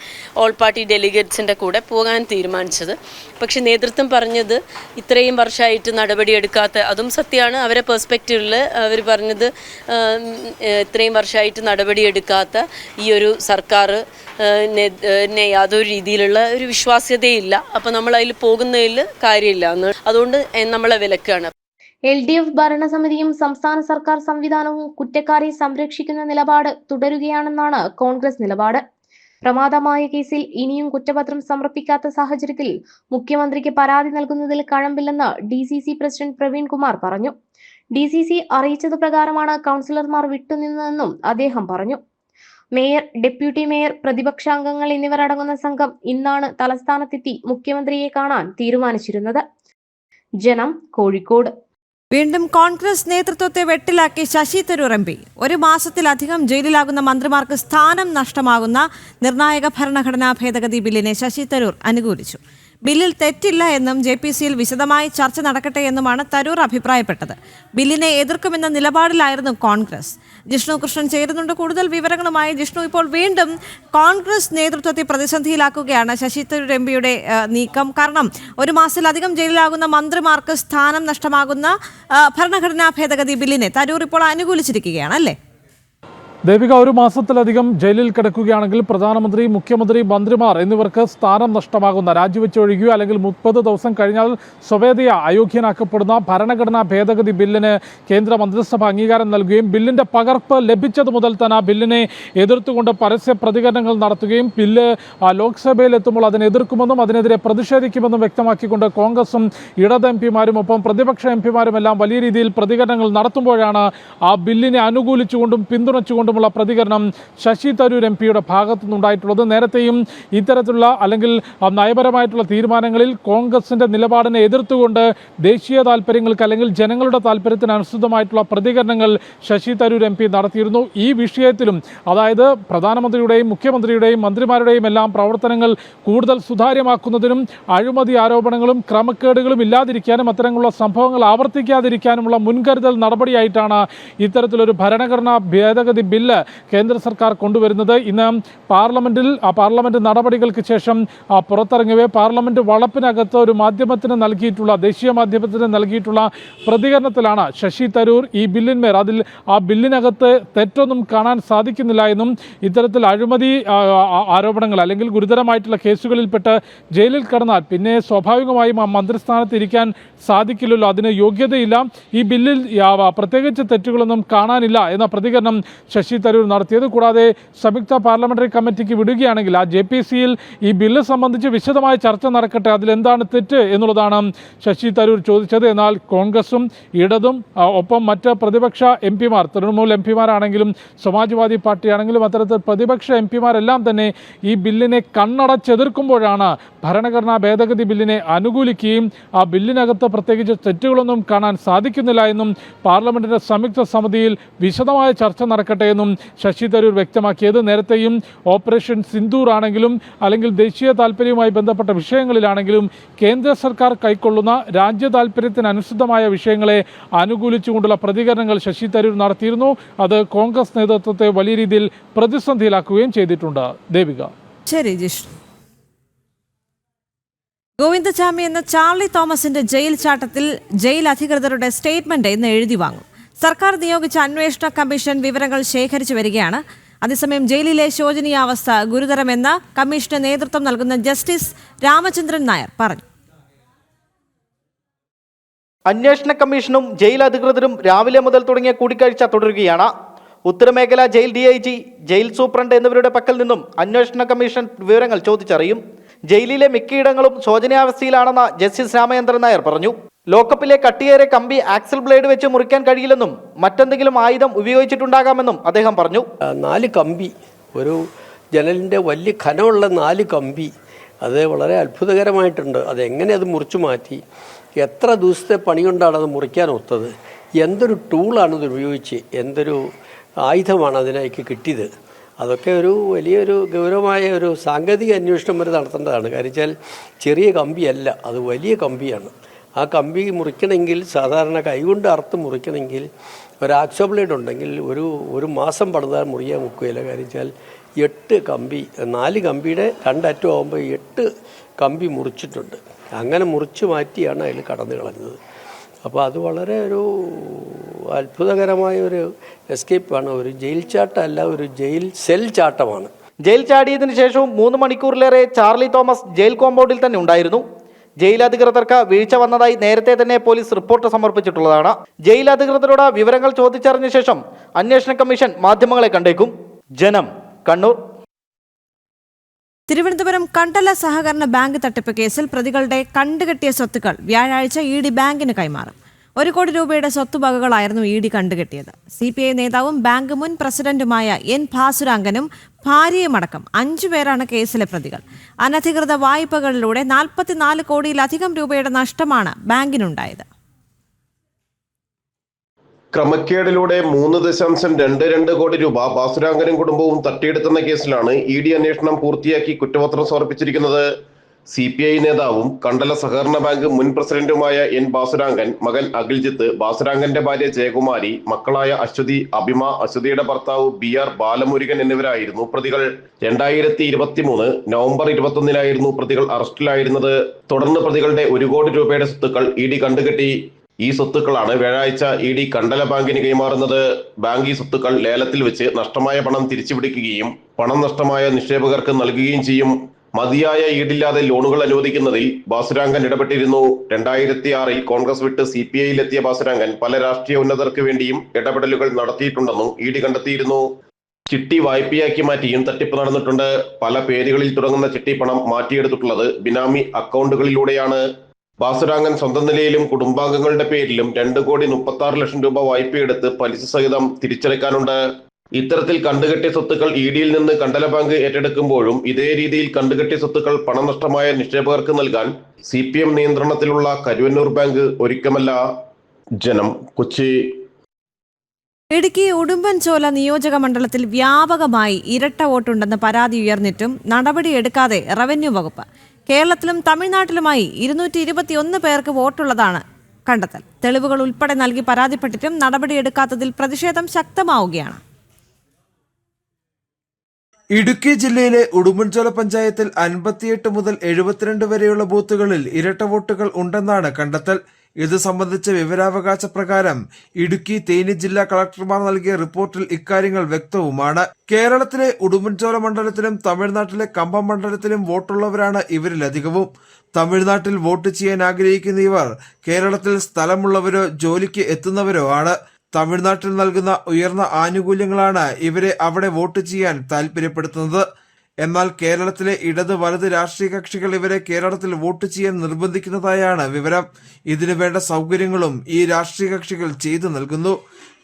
ഓൾ പാർട്ടി ഡെലിഗേറ്റ്സിൻ്റെ കൂടെ പോകാൻ തീരുമാനിച്ചത്. പക്ഷെ നേതൃത്വം പറഞ്ഞത് ഇത്രയും വർഷമായിട്ട് നടപടിയെടുക്കാത്ത, അതും സത്യമാണ്, അവരെ പെർസ്പെക്റ്റീവിൽ അവർ പറഞ്ഞത് ഇത്രയും വർഷമായിട്ട് നടപടിയെടുക്കാത്ത ഈ ഒരു സർക്കാർ യാതൊരു രീതിയിലുള്ള ഒരു വിശ്വാസ്യതയില്ല. അപ്പോൾ നമ്മൾ അതിൽ പോകുന്നതിൽ കാര്യമില്ല എന്ന്, അതുകൊണ്ട് നമ്മളെ വിലക്കാണ്. LDF ഭരണസമിതിയും സംസ്ഥാന സർക്കാർ സംവിധാനവും കുറ്റക്കാരെ സംരക്ഷിക്കുന്ന നിലപാട് തുടരുകയാണെന്നാണ് കോൺഗ്രസ് നിലപാട്. പ്രമാദമായ കേസിൽ ഇനിയും കുറ്റപത്രം സമർപ്പിക്കാത്ത സാഹചര്യത്തിൽ മുഖ്യമന്ത്രിക്ക് പരാതി നൽകുന്നതിൽ കഴമ്പില്ലെന്ന് DCC പ്രസിഡന്റ് പ്രവീൺ കുമാർ പറഞ്ഞു. DCC അറിയിച്ചത് പ്രകാരമാണ് കൗൺസിലർമാർ വിട്ടുനിന്നതെന്നും അദ്ദേഹം പറഞ്ഞു. മേയർ, ഡെപ്യൂട്ടി മേയർ, പ്രതിപക്ഷാംഗങ്ങൾ എന്നിവർ അടങ്ങുന്ന സംഘം ഇന്നാണ് തലസ്ഥാനത്തെത്തി മുഖ്യമന്ത്രിയെ കാണാൻ തീരുമാനിച്ചിരുന്നത്. ജനം, കോഴിക്കോട്. വീണ്ടും കോൺഗ്രസ് നേതൃത്വത്തെ വെട്ടിലാക്കി ശശി തരൂർ MP. 1 മാസത്തിലധികം ജയിലിലാകുന്ന മന്ത്രിമാർക്ക് സ്ഥാനം നഷ്ടമാകുന്ന നിർണായക ഭരണഘടനാ ഭേദഗതി ബില്ലിനെ ശശി തരൂർ അനുകൂലിച്ചു. ബില്ലിൽ തെറ്റില്ല എന്നും JPCയിൽ വിശദമായി ചർച്ച നടക്കട്ടെ എന്നുമാണ് തരൂർ അഭിപ്രായപ്പെട്ടത്. ബില്ലിനെ എതിർക്കുമെന്ന നിലപാടിലായിരുന്നു കോൺഗ്രസ്. ജിഷ്ണു കൃഷ്ണൻ ചേരുന്നുണ്ട് കൂടുതൽ വിവരങ്ങളുമായി. ജിഷ്ണു, ഇപ്പോൾ വീണ്ടും കോൺഗ്രസ് നേതൃത്വത്തെ പ്രതിസന്ധിയിലാക്കുകയാണ് ശശി തരൂർ MPയുടെ നീക്കം. കാരണം 1 മാസത്തിലധികം ജയിലിലാകുന്ന മന്ത്രിമാർക്ക് സ്ഥാനം നഷ്ടമാകുന്ന ഭരണഘടനാ ഭേദഗതി ബില്ലിനെ തരൂർ ഇപ്പോൾ അനുകൂലിച്ചിരിക്കുകയാണ്, അല്ലേ? ദേവിക, 1 മാസത്തിലധികം ജയിലിൽ കിടക്കുകയാണെങ്കിൽ പ്രധാനമന്ത്രി, മുഖ്യമന്ത്രി, മന്ത്രിമാർ എന്നിവർക്ക് സ്ഥാനം നഷ്ടമാകുന്ന, രാജിവെച്ചൊഴിയുകയോ അല്ലെങ്കിൽ 30 ദിവസം കഴിഞ്ഞാൽ സ്വമേധയാ അയോഗ്യനാക്കപ്പെടുന്ന ഭരണഘടനാ ഭേദഗതി ബില്ലിന് കേന്ദ്ര മന്ത്രിസഭ അംഗീകാരം നൽകുകയും ബില്ലിന്റെ പകർപ്പ് ലഭിച്ചത് മുതൽ തന്നെ ആ ബില്ലിനെ എതിർത്തുകൊണ്ട് പരസ്യ പ്രതികരണങ്ങൾ നടത്തുകയും ബില്ല് ലോക്സഭയിൽ എത്തുമ്പോൾ അതിനെ എതിർക്കുമെന്നും അതിനെതിരെ പ്രതിഷേധിക്കുമെന്നും വ്യക്തമാക്കിക്കൊണ്ട് കോൺഗ്രസും ഇടത് MPമാരും ഒപ്പം പ്രതിപക്ഷ MPമാരും എല്ലാം വലിയ രീതിയിൽ പ്രതികരണങ്ങൾ നടത്തുമ്പോഴാണ് ആ ബില്ലിനെ അനുകൂലിച്ചുകൊണ്ടും പിന്തുണച്ചുകൊണ്ടും പ്രതികരണം ശശി തരൂർ MPയുടെ ഭാഗത്തുനിന്നുണ്ടായിട്ടുള്ളത്. നേരത്തെയും ഇത്തരത്തിലുള്ള അല്ലെങ്കിൽ നയപരമായിട്ടുള്ള തീരുമാനങ്ങളിൽ കോൺഗ്രസിന്റെ നിലപാടിനെ എതിർത്തുകൊണ്ട് ദേശീയ താല്പര്യങ്ങൾക്ക് അല്ലെങ്കിൽ ജനങ്ങളുടെ താല്പര്യത്തിന് അനുസൃതമായിട്ടുള്ള പ്രതികരണങ്ങൾ ശശി തരൂർ MP നടത്തിയിരുന്നു. ഈ വിഷയത്തിലും, അതായത് പ്രധാനമന്ത്രിയുടെയും മുഖ്യമന്ത്രിയുടെയും മന്ത്രിമാരുടെയും എല്ലാം പ്രവർത്തനങ്ങൾ കൂടുതൽ സുതാര്യമാക്കുന്നതിനും അഴിമതി ആരോപണങ്ങളും ക്രമക്കേടുകളും ഇല്ലാതിരിക്കാനും അത്തരമുള്ള സംഭവങ്ങൾ ആവർത്തിക്കാതിരിക്കാനുമുള്ള മുൻകരുതൽ നടപടിയായിട്ടാണ് ഇത്തരത്തിലൊരു ഭരണഘടനാ ഭേദഗതി ബില്ല് കേന്ദ്ര സർക്കാർ കൊണ്ടുവരുന്നത്. ഇന്ന് പാർലമെന്റ് നടപടികൾക്ക് ശേഷം പുറത്തിറങ്ങിയവേ പാർലമെന്റ് വളപ്പിനകത്ത് ഒരു മാധ്യമത്തിന് നൽകിയിട്ടുള്ള, ദേശീയ മാധ്യമത്തിന് നൽകിയിട്ടുള്ള പ്രതികരണത്തിലാണ് ശശി തരൂർ ഈ ബില്ലിന്മേൽ, അതിൽ ആ ബില്ലിനകത്ത് തെറ്റൊന്നും കാണാൻ സാധിക്കുന്നില്ല എന്നും ഇത്തരത്തിൽ അഴിമതി ആരോപണങ്ങൾ അല്ലെങ്കിൽ ഗുരുതരമായിട്ടുള്ള കേസുകളിൽപ്പെട്ട് ജയിലിൽ കടന്നാൽ പിന്നെ സ്വാഭാവികമായും ആ മന്ത്രിസ്ഥാനത്ത് ഇരിക്കാൻ സാധിക്കില്ലല്ലോ, അതിന് യോഗ്യതയില്ല, ഈ ബില്ലിൽ പ്രത്യേകിച്ച് തെറ്റുകളൊന്നും കാണാനില്ല എന്ന പ്രതികരണം ശശി തരൂർ നടത്തിയത്. കൂടാതെ സംയുക്ത പാർലമെന്ററി കമ്മിറ്റിക്ക് വിടുകയാണെങ്കിൽ ആ JPCയിൽ ഈ ബില്ല് സംബന്ധിച്ച് വിശദമായ ചർച്ച നടക്കട്ടെ, അതിലെന്താണ് തെറ്റ് എന്നുള്ളതാണ് ശശി തരൂർ ചോദിച്ചത്. എന്നാൽ കോൺഗ്രസും ഇടതും ഒപ്പം മറ്റ് പ്രതിപക്ഷ MPമാർ, തൃണമൂൽ MPമാരാണെങ്കിലും സമാജ്വാദി പാർട്ടിയാണെങ്കിലും അത്തരത്തിൽ പ്രതിപക്ഷ MPമാരെല്ലാം തന്നെ ഈ ബില്ലിനെ കണ്ണടച്ചെതിർക്കുമ്പോഴാണ് ഭരണഘടനാ ഭേദഗതി ബില്ലിനെ അനുകൂലിക്കുകയും ആ ബില്ലിനകത്ത് പ്രത്യേകിച്ച് തെറ്റുകളൊന്നും കാണാൻ സാധിക്കുന്നില്ല എന്നും പാർലമെന്റിന്റെ സംയുക്ത സമിതിയിൽ വിശദമായ ചർച്ച നടക്കട്ടെ എന്നും ശശി തരൂർ വ്യക്തമാക്കിയത്. നേരത്തെയും ഓപ്പറേഷൻ സിന്ദൂർ ആണെങ്കിലും അല്ലെങ്കിൽ ദേശീയ താല്പര്യവുമായി ബന്ധപ്പെട്ട വിഷയങ്ങളിലാണെങ്കിലും കേന്ദ്ര സർക്കാർ കൈക്കൊള്ളുന്ന രാജ്യ താല്പര്യത്തിന് അനുസൃതമായ വിഷയങ്ങളെ അനുകൂലിച്ചുകൊണ്ടുള്ള പ്രതികരണങ്ങൾ ശശി തരൂർ നടത്തിയിരുന്നു. അത് കോൺഗ്രസ് നേതൃത്വത്തെ വലിയ രീതിയിൽ പ്രതിസന്ധിയിലാക്കുകയും ചെയ്തിട്ടുണ്ട്. ദേവിക. ശരി ജിഷ്ണു. ഗോവിന്ദചാമി എന്ന ചാർലി തോമസിന്റെ ജയിൽ ചാട്ടത്തിൽ ജയിൽ അധികൃതരുടെ സ്റ്റേറ്റ്മെന്റ് ഇന്ന് എഴുതി വാങ്ങും. സർക്കാർ നിയോഗിച്ച അന്വേഷണ കമ്മീഷൻ വിവരങ്ങൾ ശേഖരിച്ചു വരികയാണ്. അതേസമയം ജയിലിലെ ശോചനീയാവസ്ഥ ഗുരുതരമെന്ന് കമ്മീഷന് നേതൃത്വം നൽകുന്ന ജസ്റ്റിസ് രാമചന്ദ്രൻ നായർ പറഞ്ഞു. അന്വേഷണ കമ്മീഷനും ജയിൽ അധികൃതരും രാവിലെ മുതൽ തുടങ്ങിയ കൂടിക്കാഴ്ച തുടരുകയാണ്. ഉത്തരമേഖല ജയിൽ DIG, ജയിൽ സൂപ്രണ്ട് എന്നിവരുടെ പക്കൽ നിന്നും അന്വേഷണ കമ്മീഷൻ വിവരങ്ങൾ ചോദിച്ചറിയും. ജയിലിലെ മിക്കയിടങ്ങളും ശോചനീയാവസ്ഥയിലാണെന്ന് ജസ്റ്റിസ് രാമചന്ദ്രൻ നായർ പറഞ്ഞു. ലോക്കപ്പിലെ കട്ടിയേറെ കമ്പി ആക്സൽ ബ്ലേഡ് വെച്ച് മുറിക്കാൻ കഴിയില്ലെന്നും മറ്റെന്തെങ്കിലും ആയുധം ഉപയോഗിച്ചിട്ടുണ്ടാകാമെന്നും അദ്ദേഹം പറഞ്ഞു. 4 കമ്പി, ഒരു ജനലിൻ്റെ വലിയ കനമുള്ള 4 കമ്പി, അത് വളരെ അത്ഭുതകരമായിട്ടുണ്ട്. അതെങ്ങനെ അത് മുറിച്ചു മാറ്റി, എത്ര ദിവസത്തെ പണി കൊണ്ടാണ് അത് മുറിക്കാൻ ഒത്തത്, എന്തൊരു ടൂളാണ് ഇത് ഉപയോഗിച്ച്, എന്തൊരു ആയുധമാണ് അതിലേക്ക് കിട്ടിയത്, അതൊക്കെ ഒരു വലിയൊരു ഗൗരവമായ ഒരു സാങ്കേതിക അന്വേഷണം വരെ നടത്തേണ്ടതാണ്. കാര്യം വെച്ചാൽ ചെറിയ കമ്പിയല്ല, അത് വലിയ കമ്പിയാണ്. ആ കമ്പി മുറിക്കണമെങ്കിൽ, സാധാരണ കൈകൊണ്ട് അറുത്ത് മുറിക്കണമെങ്കിൽ ഒരു ആക്സോ ബ്ലേഡ് ഉണ്ടെങ്കിൽ ഒരു മാസം പണിതാൽ മുറിയാൻ മുക്കുകയില്ല. കാര്യം വെച്ചാൽ 8 കമ്പി 4 കമ്പിയുടെ 2 അറ്റം ആകുമ്പോൾ 8 കമ്പി മുറിച്ചിട്ടുണ്ട്. അങ്ങനെ മുറിച്ച് മാറ്റിയാണ് അതിൽ കടന്നു കളഞ്ഞത്. അപ്പോൾ അത് വളരെ ഒരു അത്ഭുതകരമായ ഒരു എസ്കേപ്പാണ്. ഒരു ജയിൽ ചാട്ടമല്ല, ഒരു ജയിൽ സെൽ ചാട്ടമാണ്. ജയിൽ ചാടിയതിനു ശേഷവും 3 മണിക്കൂറിലേറെ ചാർലി തോമസ് ജയിൽ കോമ്പൗണ്ടിൽ തന്നെ ഉണ്ടായിരുന്നു. ജയിൽ അധികൃതർക്ക് വീഴ്ച വന്നതായി നേരത്തെ തന്നെ പോലീസ് റിപ്പോർട്ട് സമർപ്പിച്ചിട്ടുള്ളതാണ്. ജയിൽ അധികൃതരോട് വിവരങ്ങൾ ചോദിച്ചറിഞ്ഞ ശേഷം അന്വേഷണ കമ്മീഷൻ മാധ്യമങ്ങളെ കണ്ടേക്കും. ജനം, കണ്ണൂർ. തിരുവനന്തപുരം കണ്ടല സഹകരണ ബാങ്ക് തട്ടിപ്പ് കേസിൽ പ്രതികളുടെ കണ്ടുകെട്ടിയ സ്വത്തുക്കൾ വ്യാഴാഴ്ച ഇ.ഡി. ബാങ്കിന് കൈമാറും. 1 കോടി രൂപയുടെ സ്വത്തുവകകളായിരുന്നു ഇ.ഡി. കണ്ടുകെട്ടിയത്. CPI നേതാവും ബാങ്ക് മുൻ പ്രസിഡന്റുമായ N. ഭാസുരാംഗനും ഭാര്യയുമടക്കം 5 പേരാണ് കേസിലെ പ്രതികൾ. അനധികൃത വായ്പകളിലൂടെ 44 കോടിയിലധികം രൂപയുടെ നഷ്ടമാണ് ബാങ്കിനുണ്ടായത്. ക്രമക്കേടിലൂടെ 3.22 കോടി രൂപ ഭാസുരാംഗനും കുടുംബവും തട്ടിയെടുത്തുന്ന കേസിലാണ് ഇ.ഡി. അന്വേഷണം പൂർത്തിയാക്കി കുറ്റപത്രം സമർപ്പിച്ചിരിക്കുന്നത്. CPI നേതാവും കണ്ടല സഹകരണ ബാങ്ക് മുൻ പ്രസിഡന്റുമായ N. ഭാസുരാംഗൻ, മകൻ അഖിൽജിത്ത്, ഭാസുരാംഗന്റെ ഭാര്യ ജയകുമാരി, മക്കളായ അശ്വതി, അഭിമ, അശ്വതിയുടെ ഭർത്താവ് BR ബാലമുരുകൻ എന്നിവരായിരുന്നു പ്രതികൾ. 2023 നവംബർ 21 പ്രതികൾ അറസ്റ്റിലായിരുന്നത്. തുടർന്ന് പ്രതികളുടെ 1 കോടി രൂപയുടെ സ്വത്തുക്കൾ ഇ.ഡി. കണ്ടുകെട്ടി. ഈ സ്വത്തുക്കളാണ് വ്യാഴാഴ്ച ഇ.ഡി. കണ്ടല ബാങ്കിന് കൈമാറുന്നത്. ബാങ്ക് ഈ സ്വത്തുക്കൾ ലേലത്തിൽ വെച്ച് നഷ്ടമായ പണം തിരിച്ചുപിടിക്കുകയും പണം നഷ്ടമായ നിക്ഷേപകർക്ക് നൽകുകയും ചെയ്യും. മതിയായ ഈടില്ലാതെ ലോണുകൾ അനുവദിക്കുന്നതിൽ ഭാസുരാംഗൻ ഇടപെട്ടിരുന്നു. 2006 കോൺഗ്രസ് വിട്ട് CPIയിലെത്തിയ ഭാസുരാംഗൻ പല രാഷ്ട്രീയ ഉന്നതർക്ക് വേണ്ടിയും ഇടപെടലുകൾ നടത്തിയിട്ടുണ്ടെന്നും ഇ.ഡി. കണ്ടെത്തിയിരുന്നു. ചിട്ടി വായ്പയാക്കി മാറ്റിയും തട്ടിപ്പ് നടന്നിട്ടുണ്ട്. പല പേരുകളിൽ തുടങ്ങുന്ന ചിട്ടി പണം മാറ്റിയെടുത്തിട്ടുള്ളത് ബിനാമി അക്കൗണ്ടുകളിലൂടെയാണ്. ഭാസുരാംഗൻ സ്വന്തം നിലയിലും കുടുംബാംഗങ്ങളുടെ പേരിലും 2,36 ലക്ഷം രൂപ വായ്പയെടുത്ത് പലിശ സഹിതം തിരിച്ചടയ്ക്കാനുണ്ട്. ഇത്തരത്തിൽ കണ്ടുകെട്ടിയ സ്വത്തുക്കൾ ഇ.ഡിയിൽ നിന്ന് കണ്ടല ബാങ്ക് ഏറ്റെടുക്കുമ്പോഴും ഇതേ രീതിയിൽ കണ്ടുകെട്ടിയ സ്വത്തുക്കൾ പണം നഷ്ടമായ നിക്ഷേപകർക്ക് നൽകാൻ CPM നിയന്ത്രണത്തിലുള്ള കരുവന്നൂർ ബാങ്ക് ഒരുക്കമല്ല. ജനം, കൊച്ചി. ഇടുക്കി ഉടുമ്പൻചോല നിയോജക മണ്ഡലത്തിൽ വ്യാപകമായി ഇരട്ട വോട്ടുണ്ടെന്ന് പരാതി ഉയർന്നിട്ടും നടപടിയെടുക്കാതെ റവന്യൂ വകുപ്പ്. കേരളത്തിലും തമിഴ്നാട്ടിലുമായി 221 പേർക്ക് വോട്ടുള്ളതാണ് കണ്ടെത്തൽ. തെളിവുകൾ ഉൾപ്പെടെ നൽകി പരാതിപ്പെട്ടിട്ടും നടപടിയെടുക്കാത്തതിൽ പ്രതിഷേധം ശക്തമാവുകയാണ്. ഇടുക്കി ജില്ലയിലെ ഉടുമ്പൻചോല പഞ്ചായത്തിൽ 58 മുതൽ 72 വരെയുള്ള ബൂത്തുകളിൽ ഇരട്ട വോട്ടുകൾ ഉണ്ടെന്നാണ് കണ്ടെത്തൽ. ഇത് സംബന്ധിച്ച വിവരാവകാശ പ്രകാരം ഇടുക്കി, തേനി ജില്ലാ കളക്ടർമാർ നൽകിയ റിപ്പോർട്ടിൽ ഇക്കാര്യങ്ങൾ വ്യക്തവുമാണ്. കേരളത്തിലെ ഉടുമ്പൻചോല മണ്ഡലത്തിലും തമിഴ്നാട്ടിലെ കമ്പം മണ്ഡലത്തിലും വോട്ടുള്ളവരാണ് ഇവരിലധികവും. തമിഴ്നാട്ടിൽ വോട്ട് ചെയ്യാൻ ആഗ്രഹിക്കുന്ന ഇവർ കേരളത്തിൽ സ്ഥലമുള്ളവരോ ജോലിക്ക് എത്തുന്നവരോ ആണ്. തമിഴ്നാട്ടിൽ നൽകുന്ന ഉയർന്ന ആനുകൂല്യങ്ങളാണ് ഇവരെ അവിടെ വോട്ട് ചെയ്യാൻ താൽപര്യപ്പെടുത്തുന്നത്. എന്നാൽ കേരളത്തിലെ ഇടത് വലത് രാഷ്ട്രീയ കക്ഷികൾ ഇവരെ കേരളത്തിൽ വോട്ട് ചെയ്യാൻ നിർബന്ധിക്കുന്നതായാണ് വിവരം. ഇതിനു വേണ്ട സൗകര്യങ്ങളും ഈ രാഷ്ട്രീയ കക്ഷികൾ ചെയ്തു നൽകുന്നു.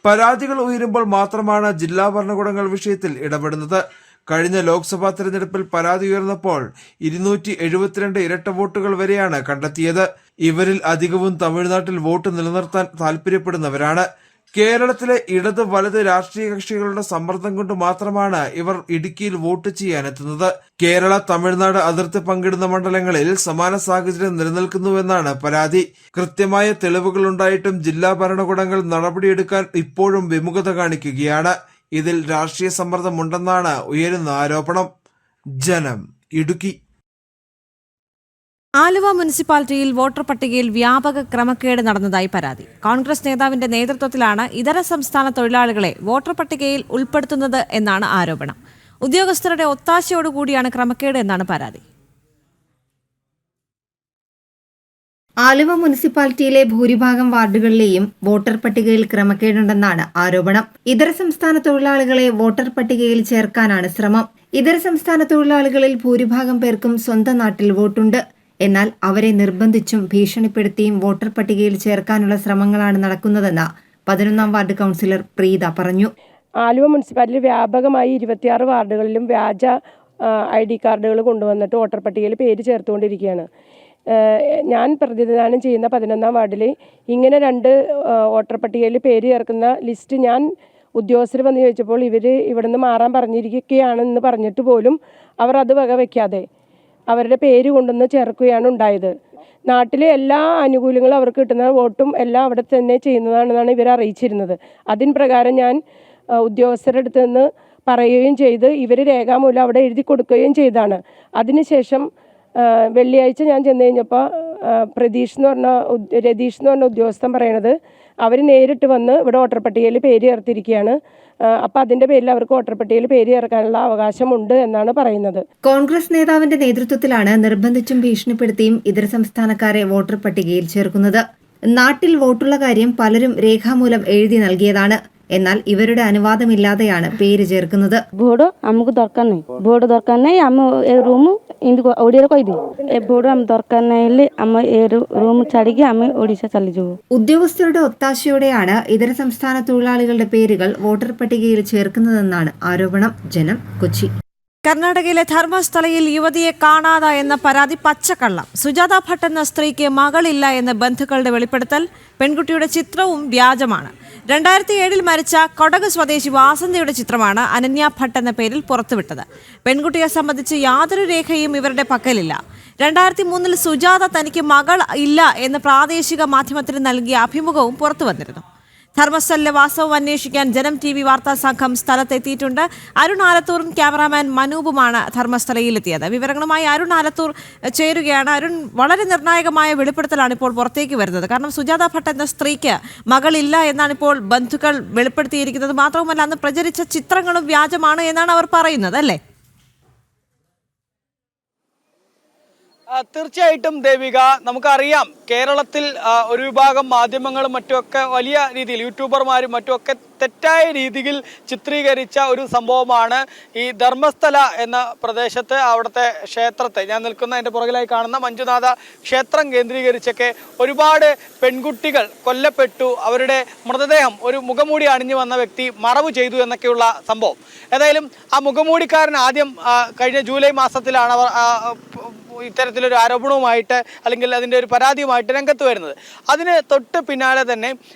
പരാതികൾ ഉയരുമ്പോൾ മാത്രമാണ് ജില്ലാ ഭരണകൂടങ്ങൾ വിഷയത്തിൽ ഇടപെടുന്നത്. കഴിഞ്ഞ ലോക്സഭാ തെരഞ്ഞെടുപ്പിൽ പരാതി ഉയർന്നപ്പോൾ 272 ഇരട്ട വോട്ടുകൾ വരെയാണ് കണ്ടെത്തിയത്. ഇവരിൽ അധികവും തമിഴ്നാട്ടിൽ വോട്ട് നിലനിർത്താൻ താൽപര്യപ്പെടുന്നവരാണ്. കേരളത്തിലെ ഇടത് വലത് രാഷ്ട്രീയ കക്ഷികളുടെ സമ്മർദ്ദം കൊണ്ട് മാത്രമാണ് ഇവർ ഇടുക്കിയിൽ വോട്ട് ചെയ്യാനെത്തുന്നത്. കേരള തമിഴ്നാട് അതിർത്തി പങ്കിടുന്ന മണ്ഡലങ്ങളിൽ സമാന സാഹചര്യം നിലനിൽക്കുന്നുവെന്നാണ് പരാതി. കൃത്യമായ തെളിവുകളുണ്ടായിട്ടും ജില്ലാ ഭരണകൂടങ്ങൾ നടപടിയെടുക്കാൻ ഇപ്പോഴും വിമുഖത കാണിക്കുകയാണ്. ഇതിൽ രാഷ്ട്രീയ സമ്മർദ്ദമുണ്ടെന്നാണ് ഉയരുന്ന ആരോപണം. ജനം, ഇടുക്കി. ആലുവ മുനിസിപ്പാലിറ്റിയിൽ വോട്ടർ പട്ടികയിൽ വ്യാപക ക്രമക്കേട് നടന്നതായി പരാതി. കോൺഗ്രസ് നേതാവിന്റെ നേതൃത്വത്തിലാണ് ഇതര സംസ്ഥാന തൊഴിലാളികളെ വോട്ടർ പട്ടികയിൽ ഉൾപ്പെടുത്തുന്നത് എന്നാണ് ആരോപണം. ഉദ്യോഗസ്ഥരുടെ ഒത്താശയോടുകൂടിയാണ് ക്രമക്കേട് എന്നാണ് പരാതി. ആലുവ മുനിസിപ്പാലിറ്റിയിലെ ഭൂരിഭാഗം വാർഡുകളിലെയും വോട്ടർ പട്ടികയിൽ ക്രമക്കേടുണ്ടെന്നാണ് ആരോപണം. ഇതര സംസ്ഥാന തൊഴിലാളികളെ വോട്ടർ പട്ടികയിൽ ചേർക്കാനാണ് ശ്രമം. ഇതര സംസ്ഥാന തൊഴിലാളികളിൽ ഭൂരിഭാഗം പേർക്കും സ്വന്തം നാട്ടിൽ വോട്ടുണ്ട്. എന്നാൽ അവരെ നിർബന്ധിച്ചും ഭീഷണിപ്പെടുത്തിയും വോട്ടർ പട്ടികയിൽ ചേർക്കാനുള്ള ശ്രമങ്ങളാണ് നടക്കുന്നതെന്ന് 11ാം വാർഡ് കൗൺസിലർ പ്രീത പറഞ്ഞു. ആലുവ മുനിസിപ്പാലിറ്റി വ്യാപകമായി 26 വാർഡുകളിലും വ്യാജ ID കാർഡുകൾ കൊണ്ടുവന്നിട്ട് വോട്ടർ പട്ടികയിൽ പേര് ചേർത്തുകൊണ്ടിരിക്കുകയാണ്. ഞാൻ പ്രതിനിധാനം ചെയ്യുന്ന 11ാം വാർഡിൽ ഇങ്ങനെ 2 വോട്ടർ പട്ടികയിൽ പേര് ചേർക്കുന്ന ലിസ്റ്റ് ഞാൻ ഉദ്യോഗസ്ഥർ വന്ന് ചോദിച്ചപ്പോൾ ഇവർ ഇവിടുന്ന് മാറാൻ പറഞ്ഞിരിക്കുകയാണെന്ന് പറഞ്ഞിട്ട് പോലും അവർ അത് വകവയ്ക്കാതെ അവരുടെ പേര് കൊണ്ടുവന്ന് ചേർക്കുകയാണ് ഉണ്ടായത്. നാട്ടിലെ എല്ലാ ആനുകൂല്യങ്ങളും അവർക്ക് കിട്ടുന്ന വോട്ടും എല്ലാം അവിടെ തന്നെ ചെയ്യുന്നതാണെന്നാണ് ഇവർ അറിയിച്ചിരുന്നത്. അതിൻ പ്രകാരം ഞാൻ ഉദ്യോഗസ്ഥരുടെ അടുത്ത് നിന്ന് പറയുകയും ചെയ്ത് ഇവർ രേഖാമൂലം അവിടെ എഴുതി കൊടുക്കുകയും ചെയ്താണ്. അതിനുശേഷം വെള്ളിയാഴ്ച ഞാൻ ചെന്ന് കഴിഞ്ഞപ്പോൾ രതീഷ് എന്ന് പറഞ്ഞ ഉദ്യോഗസ്ഥൻ പറയണത് അവർ നേരിട്ട് വന്ന് ഇവിടെ വോട്ടർ പട്ടികയിൽ പേര് ചേർത്തിരിക്കുകയാണ്. അപ്പോൾ അതിൻ്റെ പേരിൽ അവർക്ക് വോട്ടർ പട്ടികയിൽ പേര് ചേർക്കാനുള്ള അവകാശമുണ്ട് എന്നാണ് പറയുന്നത്. കോൺഗ്രസ് നേതാവിന്റെ നേതൃത്വത്തിലാണ് നിർബന്ധിച്ചും ഭീഷണിപ്പെടുത്തിയും ഇതര സംസ്ഥാനക്കാരെ വോട്ടർ പട്ടികയിൽ ചേർക്കുന്നത്. നാട്ടിൽ വോട്ടുള്ള കാര്യം പലരും രേഖാമൂലം എഴുതി നൽകിയതാണ്. എന്നാൽ ഇവരുടെ അനുവാദമില്ലാതെയാണ് പേര് ചേർക്കുന്നത്. ଭୋଟ ଆମକୁ ଦରକାର ନାହିଁ, ଭୋଟ ଦରକାର ନାହିଁ, ଆମ ଏ ରୁମ୍ ଏମିତି ଓଡ଼ିଆରେ କହିଦିଏ, ଏ ଭୋଟ ଆମ ଦରକାର ନାହିଁ ହେଲେ ଆମ ଏ ରୁମ୍ ଛାଡ଼ିକି ଆମେ ଓଡ଼ିଶା ଚାଲିଯିବୁ. ഉദ്യോഗസ്ഥരുടെ ഒത്താശയോടെയാണ് ഇതര സംസ്ഥാന തൊഴിലാളികളുടെ പേരുകൾ വോട്ടർ പട്ടികയിൽ ചേർക്കുന്നതെന്നാണ് ആരോപണം. ജനം, കൊച്ചി. കർണാടകയിലെ ധർമ്മസ്ഥലയിൽ യുവതിയെ കാണാതായെന്ന പരാതി പച്ചക്കള്ളം. സുജാത ഭട്ട് എന്ന സ്ത്രീക്ക് മകളില്ല എന്ന ബന്ധുക്കളുടെ വെളിപ്പെടുത്തൽ. പെൺകുട്ടിയുടെ ചിത്രവും വ്യാജമാണ്. 2007 മരിച്ച കൊടക് സ്വദേശി വാസന്തയുടെ ചിത്രമാണ് അനന്യ ഭട്ട് എന്ന പേരിൽ പുറത്തുവിട്ടത്. പെൺകുട്ടിയെ സംബന്ധിച്ച് യാതൊരു രേഖയും ഇവരുടെ പക്കലില്ല. 2003 സുജാത തനിക്ക് മകൾ ഇല്ല എന്ന് പ്രാദേശിക മാധ്യമത്തിന് നൽകിയ അഭിമുഖവും പുറത്തു വന്നിരുന്നു. ധർമ്മസ്ഥലിലെ വാസവും അന്വേഷിക്കാൻ ജനം TV വാർത്താ സംഘം സ്ഥലത്തെത്തിയിട്ടുണ്ട്. അരുൺ ആലത്തൂറും ക്യാമറാമാൻ മനൂപുമാണ് ധർമ്മസ്ഥലയിലെത്തിയത്. വിവരങ്ങളുമായി അരുൺ ആലത്തൂർ ചേരുകയാണ്. അരുൺ, വളരെ നിർണായകമായ വെളിപ്പെടുത്തലാണ് ഇപ്പോൾ പുറത്തേക്ക് വരുന്നത്. കാരണം സുജാത ഭട്ട് എന്ന സ്ത്രീക്ക് മകളില്ല എന്നാണ് ഇപ്പോൾ ബന്ധുക്കൾ വെളിപ്പെടുത്തിയിരിക്കുന്നത്. മാത്രവുമല്ല, അന്ന് പ്രചരിച്ച ചിത്രങ്ങളും വ്യാജമാണ് എന്നാണ് അവർ പറയുന്നത്, അല്ലേ? തീർച്ചയായിട്ടും ദേവിക, നമുക്കറിയാം കേരളത്തിൽ ഒരു വിഭാഗം മാധ്യമങ്ങളും മറ്റുമൊക്കെ വലിയ രീതിയിൽ യൂട്യൂബർമാരും മറ്റുമൊക്കെ തെറ്റായ രീതിയിൽ ചിത്രീകരിച്ച ഒരു സംഭവമാണ് ഈ ധർമ്മസ്ഥല എന്ന പ്രദേശത്ത് അവിടുത്തെ ക്ഷേത്രത്തെ, ഞാൻ നിൽക്കുന്ന എൻ്റെ പുറകിലായി കാണുന്ന മഞ്ജുനാഥ ക്ഷേത്രം കേന്ദ്രീകരിച്ചൊക്കെ ഒരുപാട് പെൺകുട്ടികൾ കൊല്ലപ്പെട്ടു, അവരുടെ മൃതദേഹം ഒരു മുഖംമൂടി അണിഞ്ഞു വന്ന വ്യക്തി മറവ് ചെയ്തു എന്നൊക്കെയുള്ള സംഭവം. ഏതായാലും ആ മുഖംമൂടിക്കാരൻ ആദ്യം കഴിഞ്ഞ ജൂലൈ മാസത്തിലാണ് അവർ ഇത്തരത്തിലൊരു ആരോപണവുമായിട്ട് അല്ലെങ്കിൽ അതിൻ്റെ ഒരു പരാതിയുമായിട്ട് രംഗത്ത് വരുന്നത്. അതിന് തൊട്ട് പിന്നാലെ തന്നെ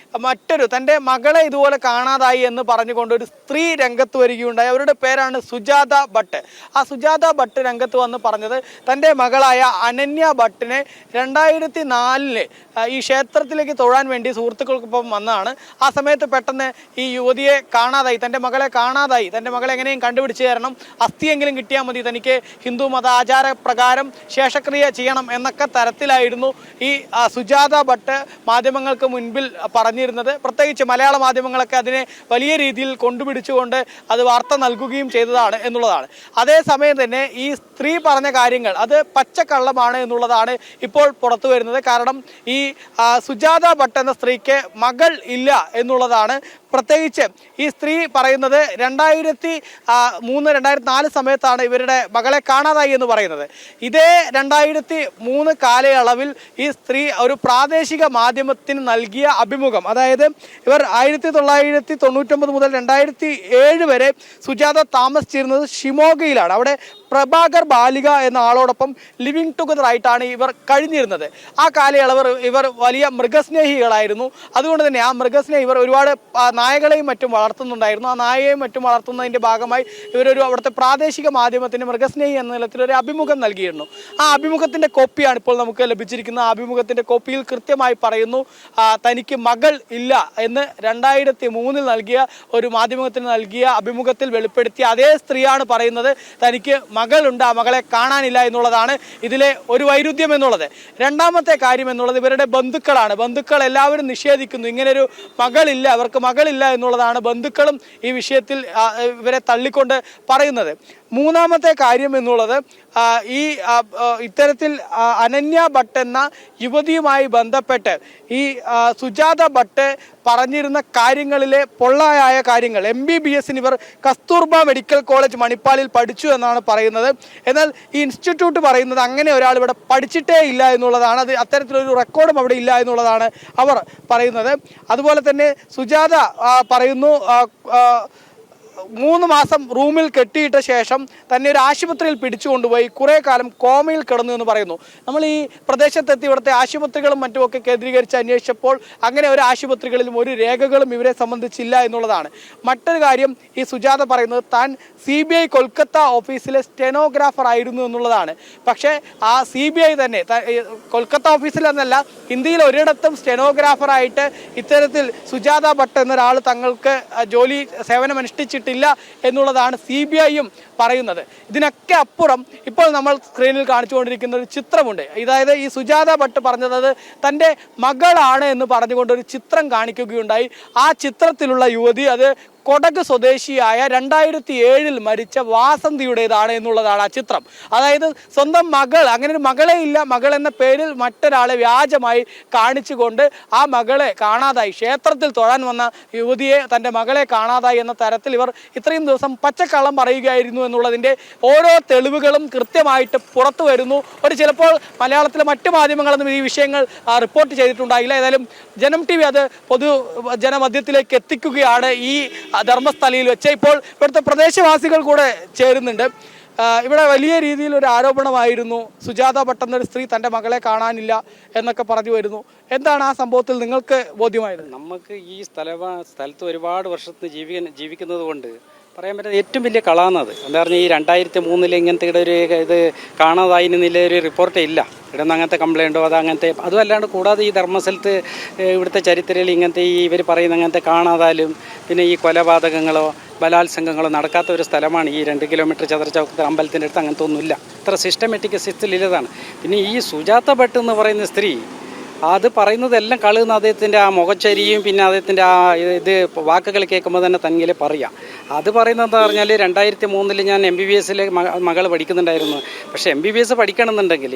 മറ്റൊരു തൻ്റെ മകളെ ഇതുപോലെ കാണാതായി എന്ന് പറഞ്ഞുകൊണ്ട് ഒരു സ്ത്രീ രംഗത്ത് വരികയുണ്ടായി. അവരുടെ പേരാണ് സുജാത ഭട്ട്. ആ സുജാത ഭട്ട് രംഗത്ത് വന്ന് പറഞ്ഞത് തൻ്റെ മകളായ അനന്യ ഭട്ടിനെ 2004 ഈ ക്ഷേത്രത്തിലേക്ക് തൊഴാൻ വേണ്ടി സുഹൃത്തുക്കൾക്കൊപ്പം വന്നതാണ്. ആ സമയത്ത് പെട്ടെന്ന് ഈ യുവതിയെ കാണാതായി, തൻ്റെ മകളെ കാണാതായി, തൻ്റെ മകളെ എങ്ങനെയും കണ്ടുപിടിച്ച് തരണം, അസ്ഥിയെങ്കിലും കിട്ടിയാൽ മതി, തനിക്ക് ഹിന്ദു മത ആചാരപ്രകാരം ശേഷക്രിയ ചെയ്യണം എന്നൊക്കെ തരത്തിലായിരുന്നു ഈ സുജാത ഭട്ട് മാധ്യമങ്ങൾക്ക് മുൻപിൽ പറഞ്ഞിരുന്നത്. പ്രത്യേകിച്ച് മലയാള മാധ്യമങ്ങളൊക്കെ അതിനെ വലിയ രീതിയിൽ കൊണ്ടുപിടിച്ചുകൊണ്ട് അത് വാർത്ത നൽകുകയും ചെയ്തതാണ് എന്നുള്ളതാണ്. അതേസമയം തന്നെ ഈ സ്ത്രീ പറഞ്ഞ കാര്യങ്ങൾ അത് പച്ചക്കള്ളമാണ് എന്നുള്ളതാണ് ഇപ്പോൾ പുറത്തു വരുന്നത്. കാരണം ഈ സുജാത ഭട്ട് എന്ന സ്ത്രീക്ക് മകൾ ഇല്ല എന്നുള്ളതാണ്. പ്രത്യേകിച്ച് ഈ സ്ത്രീ പറയുന്നത് 2003-2004 സമയത്താണ് ഇവരുടെ മകളെ കാണാതായി എന്ന് പറയുന്നത്. ഇതേ 2003 കാലയളവിൽ ഈ സ്ത്രീ ഒരു പ്രാദേശിക മാധ്യമത്തിന് നൽകിയ അഭിമുഖം, അതായത് ഇവർ 1999 മുതൽ 2007 വരെ സുജാത താമസിച്ചിരുന്നത് ഷിമോഗയിലാണ്. അവിടെ പ്രഭാകർ ബാലിക എന്ന ആളോടൊപ്പം ലിവിങ് ടുഗദർ ആയിട്ടാണ് ഇവർ കഴിഞ്ഞിരുന്നത്. ആ കാലയളവ് ഇവർ വലിയ മൃഗസ്നേഹികളായിരുന്നു. അതുകൊണ്ട് തന്നെ ആ മൃഗസ്നേഹി ഇവർ ഒരുപാട് നായകളെയും മറ്റും വളർത്തുന്നുണ്ടായിരുന്നു. ആ നായയെയും മറ്റും വളർത്തുന്നതിൻ്റെ ഭാഗമായി ഇവരൊരു അവിടുത്തെ പ്രാദേശിക മാധ്യമത്തിന് മൃഗസ്നേഹി എന്ന നിലത്തിൽ ഒരു അഭിമുഖം നൽകിയിരുന്നു. ആ അഭിമുഖത്തിൻ്റെ കോപ്പിയാണ് ഇപ്പോൾ നമുക്ക് ലഭിച്ചിരിക്കുന്നത്. ആ അഭിമുഖത്തിൻ്റെ കോപ്പിയിൽ കൃത്യമായി പറയുന്നു തനിക്ക് മകൾ ഇല്ല എന്ന് 2003 നൽകിയ ഒരു മാധ്യമത്തിന് നൽകിയ അഭിമുഖത്തിൽ വെളിപ്പെടുത്തിയ അതേ സ്ത്രീയാണ് പറയുന്നത് തനിക്ക് മകളുണ്ട്, ആ മകളെ കാണാനില്ല എന്നുള്ളതാണ് ഇതിലെ ഒരു വൈരുദ്ധ്യം എന്നുള്ളത്. രണ്ടാമത്തെ കാര്യം എന്നുള്ളത് ഇവരുടെ ബന്ധുക്കളാണ്. ബന്ധുക്കൾ എല്ലാവരും നിഷേധിക്കുന്നു, ഇങ്ങനൊരു മകളില്ല, അവർക്ക് മകളില്ല എന്നുള്ളതാണ് ബന്ധുക്കളും ഈ വിഷയത്തിൽ ഇവരെ തള്ളിക്കൊണ്ട് പറയുന്നത്. മൂന്നാമത്തെ കാര്യം എന്നുള്ളത് ഈ ഇത്തരത്തിൽ അനന്യ ഭട്ട് എന്ന യുവതിയുമായി ബന്ധപ്പെട്ട് ഈ സുജാത ഭട്ട് പറഞ്ഞിരുന്ന കാര്യങ്ങളിലെ പൊള്ളയായ കാര്യങ്ങൾ, MBBS ഇവർ കസ്തൂർബ മെഡിക്കൽ കോളേജ് മണിപ്പാലിൽ പഠിച്ചു എന്നാണ് പറയുന്നത്. എന്നാൽ ഈ ഇൻസ്റ്റിറ്റ്യൂട്ട് പറയുന്നത് അങ്ങനെ ഒരാൾ ഇവിടെ പഠിച്ചിട്ടേ ഇല്ല എന്നുള്ളതാണ്. അത് അത്തരത്തിലൊരു റെക്കോർഡും അവിടെ ഇല്ല എന്നുള്ളതാണ് അവർ പറയുന്നത്. അതുപോലെ തന്നെ സുജാത പറയുന്നു 3 മാസം റൂമിൽ കെട്ടിയിട്ട ശേഷം തന്നെ ഒരു ആശുപത്രിയിൽ പിടിച്ചുകൊണ്ടുപോയി കുറേ കാലം കോമയിൽ കിടന്നു എന്ന് പറയുന്നു. നമ്മൾ ഈ പ്രദേശത്തെത്തി ഇവിടുത്തെ ആശുപത്രികളും മറ്റുമൊക്കെ കേന്ദ്രീകരിച്ച് അന്വേഷിച്ചപ്പോൾ അങ്ങനെ ഒരു ആശുപത്രികളിലും ഒരു രേഖകളും ഇവരെ സംബന്ധിച്ചില്ല എന്നുള്ളതാണ്. മറ്റൊരു കാര്യം, ഈ സുജാത പറയുന്നത് താൻ CBI കൊൽക്കത്ത ഓഫീസിലെ സ്റ്റെനോഗ്രാഫർ ആയിരുന്നു എന്നുള്ളതാണ്. പക്ഷേ ആ CBI തന്നെ കൊൽക്കത്ത ഓഫീസിലെന്നല്ല, ഇന്ത്യയിൽ ഒരിടത്തും സ്റ്റെനോഗ്രാഫറായിട്ട് ഇത്തരത്തിൽ സുജാത ഭട്ട് എന്നൊരാൾ തങ്ങൾക്ക് ജോലി സേവനം അനുഷ്ഠിച്ചിട്ടില്ല എന്നുള്ളതാണ് CBIയും പറയുന്നത്. ഇതിനൊക്കെ അപ്പുറം ഇപ്പോൾ നമ്മൾ സ്ക്രീനിൽ കാണിച്ചുകൊണ്ടിരിക്കുന്ന ഒരു ചിത്രമുണ്ട്. അതായത് ഈ സുജാത ഭട്ട് പറഞ്ഞത് തൻ്റെ മകളാണ് എന്ന് പറഞ്ഞുകൊണ്ട് ഒരു ചിത്രം കാണിക്കുകയുണ്ടായി. ആ ചിത്രത്തിലുള്ള യുവതി അത് കൊടക് സ്വദേശിയായ 2007 മരിച്ച വാസന്തിയുടേതാണ് എന്നുള്ളതാണ് ആ ചിത്രം. അതായത് സ്വന്തം മകൾ, അങ്ങനെ ഒരു മകളെ ഇല്ല, മകൾ എന്ന പേരിൽ മറ്റൊരാളെ വ്യാജമായി കാണിച്ചുകൊണ്ട് ആ മകളെ കാണാതായി, ക്ഷേത്രത്തിൽ തൊഴാൻ വന്ന യുവതിയെ തൻ്റെ മകളെ കാണാതായി എന്ന തരത്തിൽ ഇവർ ഇത്രയും ദിവസം പച്ചക്കള്ളം പറയുകയായിരുന്നു എന്നുള്ളതിൻ്റെ ഓരോ തെളിവുകളും കൃത്യമായിട്ട് പുറത്തു വരുന്നു. ചിലപ്പോൾ മലയാളത്തിലെ മറ്റു മാധ്യമങ്ങളൊന്നും ഈ വിഷയങ്ങൾ റിപ്പോർട്ട് ചെയ്തിട്ടുണ്ടായില്ല. ഏതായാലും ജനം TV അത് ജനമധ്യത്തിലേക്ക് എത്തിക്കുകയാണ്. ഈ ധർമ്മസ്ഥലയിൽ വെച്ച് ഇപ്പോൾ ഇവിടുത്തെ പ്രദേശവാസികൾ കൂടെ ചേരുന്നുണ്ട്. ഇവിടെ വലിയ രീതിയിൽ ഒരു ആരോപണമായിരുന്നു, സുജാത ഭട്ട് എന്നൊരു സ്ത്രീ തൻ്റെ മകളെ കാണാനില്ല എന്നൊക്കെ പറഞ്ഞു വരുന്നു. എന്താണ് ആ സംഭവത്തിൽ നിങ്ങൾക്ക് ബോധ്യമായത്? നമുക്ക് ഈ സ്ഥലത്ത് ഒരുപാട് വർഷത്തിന് ജീവിക്കുന്നത് കൊണ്ട് പറയാൻ പറ്റുന്ന ഏറ്റവും വലിയ കളാണത്. എന്താ പറഞ്ഞാൽ ഈ 2003 ഇങ്ങനത്തെ ഒരു ഇത് കാണാതായി എന്നുള്ള ഒരു റിപ്പോർട്ടേ ഇല്ല. ഇവിടെ നിന്ന് അങ്ങനത്തെ കംപ്ലയിൻറ്റോ അങ്ങനത്തെ അതുമല്ലാണ്ട് കൂടാതെ ഈ ധർമ്മസ്ഥലത്ത് ഇവിടുത്തെ ചരിത്രത്തിൽ ഇങ്ങനത്തെ ഇവർ പറയുന്ന അങ്ങനത്തെ കാണാതാലും പിന്നെ ഈ കൊലപാതകങ്ങളോ ബലാത്സംഗങ്ങളോ നടക്കാത്ത ഒരു സ്ഥലമാണ് ഈ 2 കിലോമീറ്റർ ചതുരച്ചൗക്കത്തെ അമ്പലത്തിൻ്റെ അടുത്ത്. അങ്ങനത്തെ ഒന്നുമില്ല. ഇത്ര സിസ്റ്റമാറ്റിക് സിസ്റ്റത്തിലില്ലതാണ്. പിന്നെ ഈ സുജാത ഭട്ട് എന്ന് പറയുന്ന സ്ത്രീ അത് പറയുന്നതെല്ലാം കളുന്ന അദ്ദേഹത്തിൻ്റെ ആ മുഖച്ചരിയും പിന്നെ അദ്ദേഹത്തിൻ്റെ ആ ഇത് വാക്കുകൾ കേൾക്കുമ്പോൾ തന്നെ തന്നിൽ പറയാം. അത് പറയുന്നത് എന്താ പറഞ്ഞാൽ 2003 ഞാൻ MBBS മകൾ പഠിക്കുന്നുണ്ടായിരുന്നു. പക്ഷേ MBBS പഠിക്കണമെന്നുണ്ടെങ്കിൽ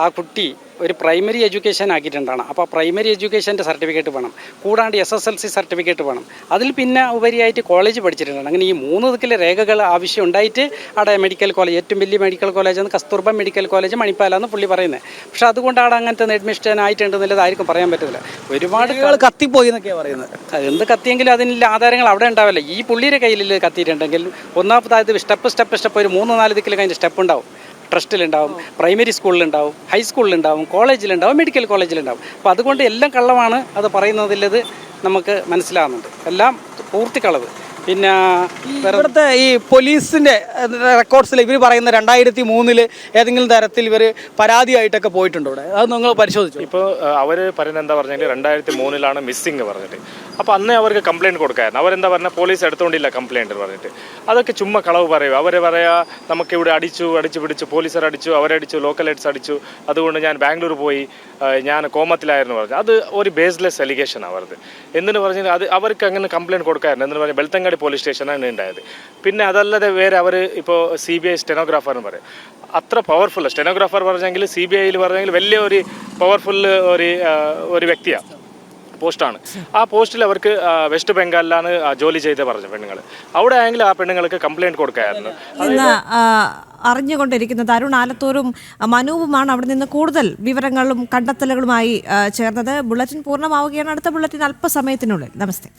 ആ കുട്ടി ഒരു പ്രൈമറി എഡ്യൂക്കേഷൻ ആക്കിയിട്ടുണ്ടാണ്. അപ്പോൾ പ്രൈമറി എഡ്യൂക്കേഷൻ്റെ സർട്ടിഫിക്കറ്റ് വേണം, കൂടാണ്ട് SSLC സർട്ടിഫിക്കറ്റ് വേണം, അതിൽ പിന്നെ ഉപരിയായിട്ട് കോളേജ് പഠിച്ചിട്ടുണ്ടാണ്. അങ്ങനെ ഈ 3 ദിക്കിലെ രേഖകൾ ആവശ്യം ഉണ്ടായിട്ട് അവിടെ മെഡിക്കൽ കോളേജ്, ഏറ്റവും വലിയ മെഡിക്കൽ കോളേജാണ് കസ്തൂർബ മെഡിക്കൽ കോളേജ് മണിപ്പാലാന്ന് പുള്ളി പറയുന്നത്. പക്ഷേ അതുകൊണ്ട് അവിടെ അങ്ങനത്തെ അഡ്മിഷൻ ആയിട്ടുണ്ടെന്നുള്ളത് ആർക്കും പറയാൻ പറ്റില്ല. ഒരുപാട് കത്തിപ്പോയി എന്നൊക്കെയാണ് പറയുന്നത്. എന്ത് കത്തിയെങ്കിലും അതിനുള്ള ആധാരങ്ങൾ അവിടെ ഉണ്ടാവില്ല. ഈ പുള്ളിയുടെ കയ്യിൽ കത്തിയിട്ടുണ്ടെങ്കിൽ ഒന്നാമതായത് സ്റ്റെപ്പ് ഒരു 3-4 ദിക്കിൽ കഴിഞ്ഞ സ്റ്റെപ്പ് ഉണ്ടാവും. ട്രസ്റ്റിലുണ്ടാവും, പ്രൈമറി സ്കൂളിലുണ്ടാവും, ഹൈസ്കൂളിലുണ്ടാവും, കോളേജിലുണ്ടാവും, മെഡിക്കൽ കോളേജിലുണ്ടാവും. അപ്പോൾ അതുകൊണ്ട് എല്ലാം കള്ളമാണ് അത് പറയുന്നതിലത് നമുക്ക് മനസ്സിലാകുന്നുണ്ട്. എല്ലാം പൂർത്തി കളവ്. പിന്നെ ഇവിടുത്തെ ഈ പോലീസിൻ്റെ റെക്കോർഡ്സിൽ ഇവർ പറയുന്ന 2003 ഏതെങ്കിലും തരത്തിൽ ഇവർ പരാതിയായിട്ടൊക്കെ പോയിട്ടുണ്ടോ? അത് നിങ്ങൾ പരിശോധിച്ചു? ഇപ്പോൾ അവർ പറയുന്നത് എന്താ പറഞ്ഞാൽ 2003 മിസ്സിങ് പറഞ്ഞിട്ട്. അപ്പോൾ അന്നേ അവർക്ക് കംപ്ലയിൻറ്റ് കൊടുക്കായിരുന്നു. അവരെന്താ പറഞ്ഞാൽ പോലീസ് എടുത്തുകൊണ്ടില്ല കംപ്ലയിൻറ്റ് പറഞ്ഞിട്ട്. അതൊക്കെ ചുമ്മാ കളവ് പറയുക. അവർ പറയാ നമുക്കിവിടെ അടിച്ചു പിടിച്ചു, പോലീസുകാർ അടിച്ചു, അവരടിച്ചു, ലോക്കൽ ഹെഡ്സ് അടിച്ചു, അതുകൊണ്ട് ഞാൻ ബാംഗ്ലൂർ പോയി, ഞാൻ കോമത്തിലായിരുന്നു പറഞ്ഞു. അത് ഒരു ബേസ്ലെസ് എലിഗേഷനാണ് അവർക്ക്. എന്തിനു പറഞ്ഞാൽ അത് അവർക്ക് അങ്ങനെ കംപ്ലയിൻറ്റ് കൊടുക്കാറുണ്ട്. എന്തെന്ന് പറഞ്ഞാൽ ബെൽത്തങ്ങാടി പോലീസ് സ്റ്റേഷനാണ് ഉണ്ടായത്. പിന്നെ അതല്ലാതെ വേറെ അവർ ഇപ്പോൾ CBI സ്റ്റെനോഗ്രാഫർ എന്ന് പറയും. അത്ര പവർഫുൾ സ്റ്റെനോഗ്രാഫർ പറഞ്ഞെങ്കിൽ CBIയിൽ പറഞ്ഞെങ്കിൽ വലിയ ഒരു പവർഫുൾ ഒരു വ്യക്തിയാണ്, പോസ്റ്റാണ്. ആ പോസ്റ്റിൽ അവർക്ക് വെസ്റ്റ് ബംഗാളിലാണ് ജോലി ചെയ്ത് പറഞ്ഞ പെണ്ണുങ്ങൾ. അവിടെ ആയെങ്കിൽ ആ പെണ്ണുങ്ങൾക്ക് കംപ്ലയിൻറ്റ് കൊടുക്കായിരുന്നു. ഇന്ന് അറിഞ്ഞുകൊണ്ടിരിക്കുന്നത് അരുൺ ആലത്തൂരും മനുവുമാണ് അവിടെ നിന്ന് കൂടുതൽ വിവരങ്ങളും കണ്ടെത്തലുകളുമായി ചേർന്നത്. ബുള്ളറ്റിൻ പൂർണ്ണമാവുകയാണ്. അടുത്ത ബുള്ളറ്റിൻ അല്പസമയത്തിനുള്ളിൽ. നമസ്തേ.